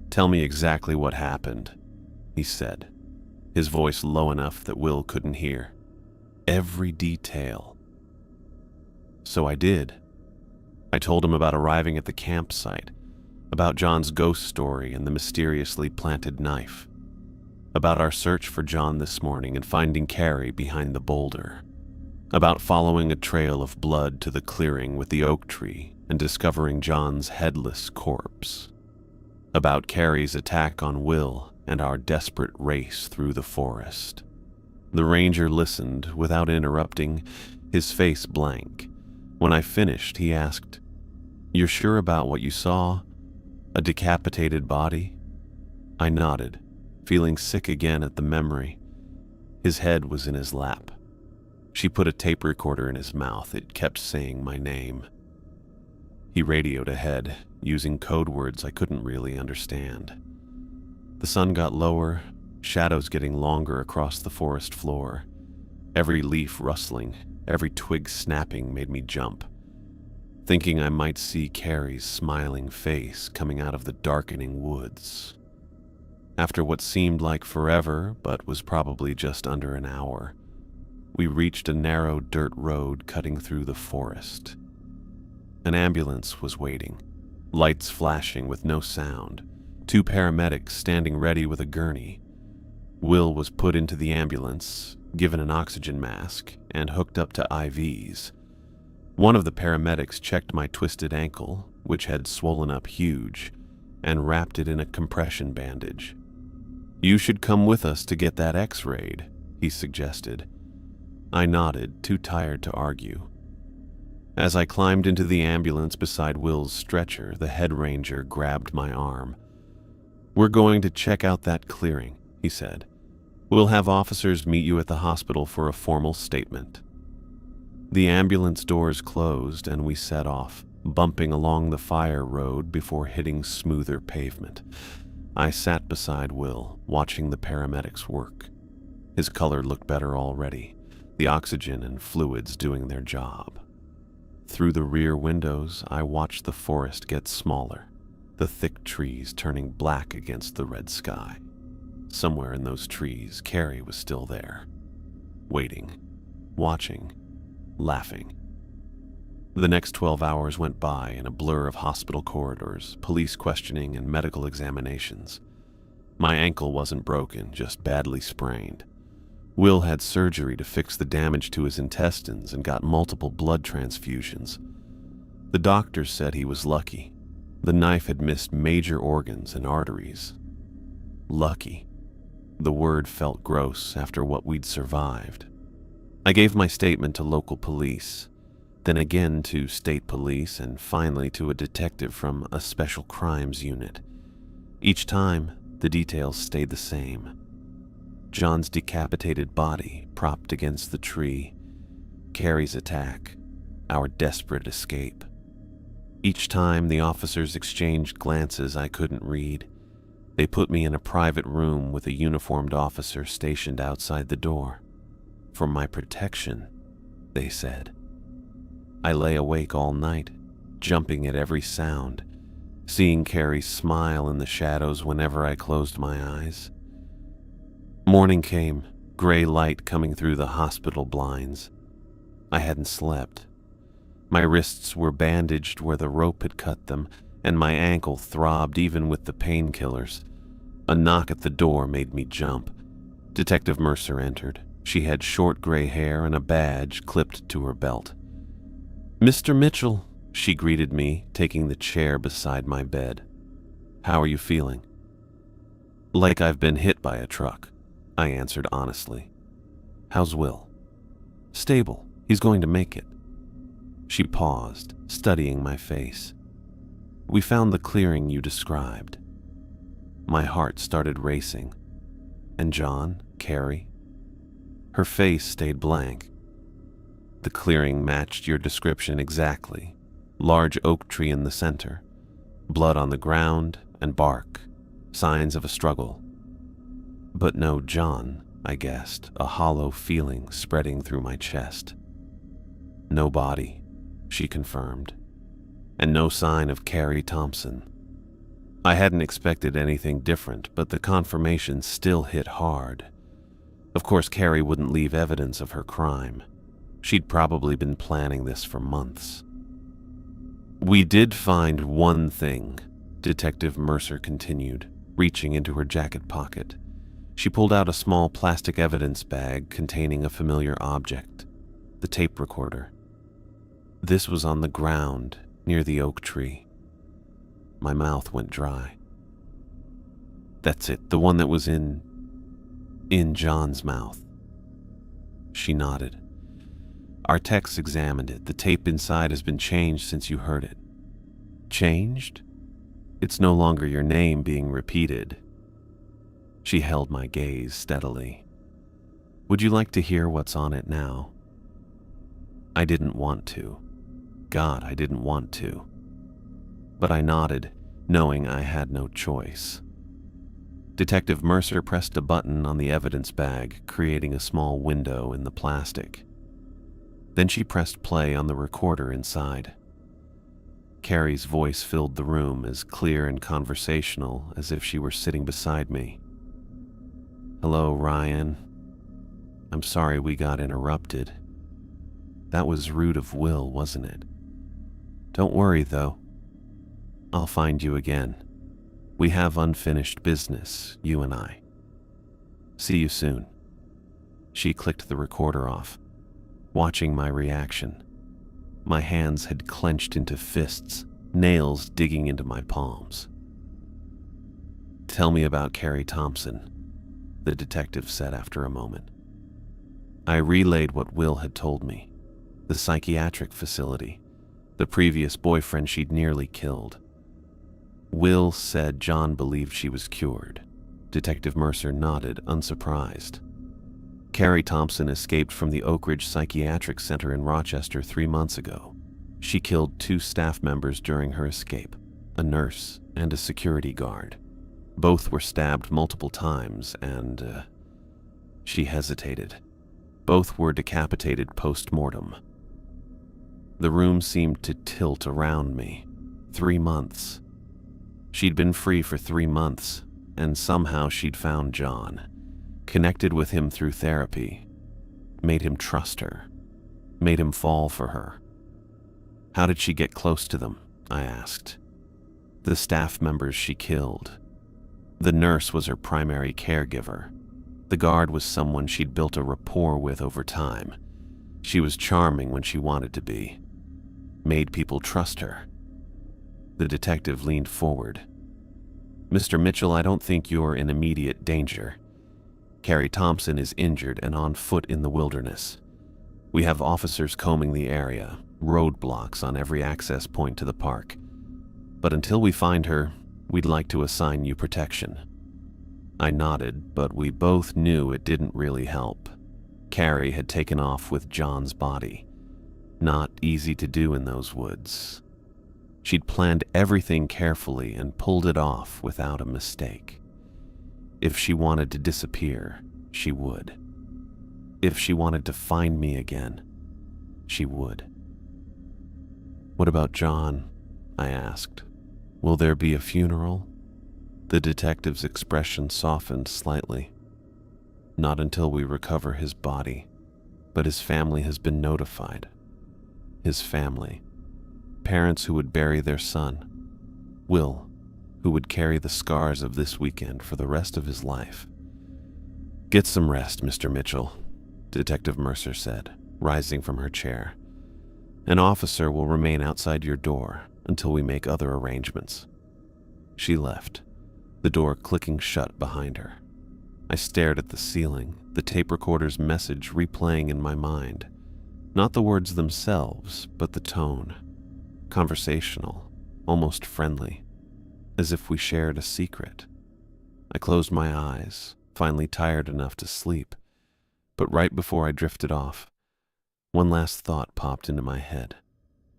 "Tell me exactly what happened," he said, his voice low enough that Will couldn't hear. "Every detail." So I did. I told him about arriving at the campsite, about John's ghost story and the mysteriously planted knife, about our search for John this morning and finding Carrie behind the boulder, about following a trail of blood to the clearing with the oak tree and discovering John's headless corpse, about Carrie's attack on Will and our desperate race through the forest. The ranger listened without interrupting, his face blank. When I finished, he asked, "You're sure about what you saw? A decapitated body?" I nodded, feeling sick again at the memory. His head was in his lap. She put a tape recorder in his mouth. It kept saying my name. He radioed ahead, using code words I couldn't really understand. The sun got lower, shadows getting longer across the forest floor. Every leaf rustling, every twig snapping made me jump, thinking I might see Carrie's smiling face coming out of the darkening woods. After what seemed like forever, but was probably just under an hour, we reached a narrow dirt road cutting through the forest. An ambulance was waiting, lights flashing with no sound, 2 paramedics standing ready with a gurney. Will was put into the ambulance, given an oxygen mask, and hooked up to IVs. One of the paramedics checked my twisted ankle, which had swollen up huge, and wrapped it in a compression bandage. "You should come with us to get that X-rayed," he suggested. I nodded, too tired to argue. As I climbed into the ambulance beside Will's stretcher, the head ranger grabbed my arm. "We're going to check out that clearing," he said. "We'll have officers meet you at the hospital for a formal statement." The ambulance doors closed and we set off, bumping along the fire road before hitting smoother pavement. I sat beside Will, watching the paramedics work. His color looked better already, the oxygen and fluids doing their job. Through the rear windows, I watched the forest get smaller, the thick trees turning black against the red sky. Somewhere in those trees, Carrie was still there, waiting, watching, laughing. The next 12 hours went by in a blur of hospital corridors, police questioning, and medical examinations. My ankle wasn't broken, just badly sprained. Will had surgery to fix the damage to his intestines and got multiple blood transfusions. The doctors said he was lucky. The knife had missed major organs and arteries. Lucky. The word felt gross after what we'd survived. I gave my statement to local police, then again to state police, and finally to a detective from a special crimes unit. Each time, the details stayed the same. John's decapitated body propped against the tree, Carrie's attack, our desperate escape. Each time the officers exchanged glances I couldn't read. They put me in a private room with a uniformed officer stationed outside the door. For my protection, they said. I lay awake all night, jumping at every sound, seeing Carrie smile in the shadows whenever I closed my eyes. Morning came, gray light coming through the hospital blinds. I hadn't slept. My wrists were bandaged where the rope had cut them, and my ankle throbbed even with the painkillers. A knock at the door made me jump. Detective Mercer entered. She had short gray hair and a badge clipped to her belt. "Mr. Mitchell," she greeted me, taking the chair beside my bed. "How are you feeling?" "Like I've been hit by a truck," I answered honestly. "How's Will?" "Stable. He's going to make it." She paused, studying my face. "We found the clearing you described." My heart started racing. "And John? Carrie?" Her face stayed blank. "The clearing matched your description exactly. Large oak tree in the center, blood on the ground and bark, signs of a struggle." "But no John," I guessed, a hollow feeling spreading through my chest. "No body," she confirmed, "and no sign of Carrie Thompson." I hadn't expected anything different, but the confirmation still hit hard. Of course, Carrie wouldn't leave evidence of her crime. She'd probably been planning this for months. "We did find one thing," Detective Mercer continued, reaching into her jacket pocket. She pulled out a small plastic evidence bag containing a familiar object, the tape recorder. This was on the ground near the oak tree. My mouth went dry. That's it, the one that was in John's mouth. She nodded. Our techs examined it. The tape inside has been changed since you heard it. Changed? It's no longer your name being repeated. She held my gaze steadily. Would you like to hear what's on it now? I didn't want to. God, I didn't want to. But I nodded, knowing I had no choice. Detective Mercer pressed a button on the evidence bag, creating a small window in the plastic. Then she pressed play on the recorder inside. Carrie's voice filled the room, as clear and conversational as if she were sitting beside me. Hello, Ryan. I'm sorry we got interrupted. That was rude of Will, wasn't it? Don't worry, though. I'll find you again. We have unfinished business, you and I. See you soon. She clicked the recorder off, watching my reaction. My hands had clenched into fists, nails digging into my palms. Tell me about Carrie Thompson, the detective said after a moment. I relayed what Will had told me. The psychiatric facility, the previous boyfriend she'd nearly killed. Will said John believed she was cured. Detective Mercer nodded, unsurprised. Carrie Thompson escaped from the Oak Ridge Psychiatric Center in Rochester 3 months ago. She killed 2 staff members during her escape, a nurse and a security guard. Both were stabbed multiple times and, she hesitated. Both were decapitated post-mortem. The room seemed to tilt around me. 3 months. She'd been free for 3 months, and somehow she'd found John, connected with him through therapy, made him trust her, made him fall for her. How did she get close to them? I asked. The staff members she killed. The nurse was her primary caregiver. The guard was someone she'd built a rapport with over time. She was charming when she wanted to be. Made people trust her. The detective leaned forward. Mr. Mitchell, I don't think you're in immediate danger. Carrie Thompson is injured and on foot in the wilderness. We have officers combing the area, roadblocks on every access point to the park. But until we find her, we'd like to assign you protection. I nodded, but we both knew it didn't really help. Carrie had taken off with John's body. Not easy to do in those woods. She'd planned everything carefully and pulled it off without a mistake. If she wanted to disappear, she would. If she wanted to find me again, she would. What about John? I asked. Will there be a funeral? The detective's expression softened slightly. Not until we recover his body, but his family has been notified. His family. Parents who would bury their son. Will, who would carry the scars of this weekend for the rest of his life. Get some rest, Mr. Mitchell, Detective Mercer said, rising from her chair. An officer will remain outside your door until we make other arrangements. She left, the door clicking shut behind her. I stared at the ceiling, the tape recorder's message replaying in my mind. Not the words themselves, but the tone. Conversational, almost friendly, as if we shared a secret. I closed my eyes, finally tired enough to sleep, but right before I drifted off, one last thought popped into my head.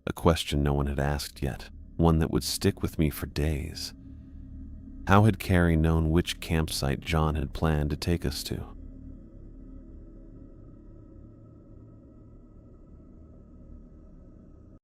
A question no one had asked yet, one that would stick with me for days. How had Carrie known which campsite John had planned to take us to?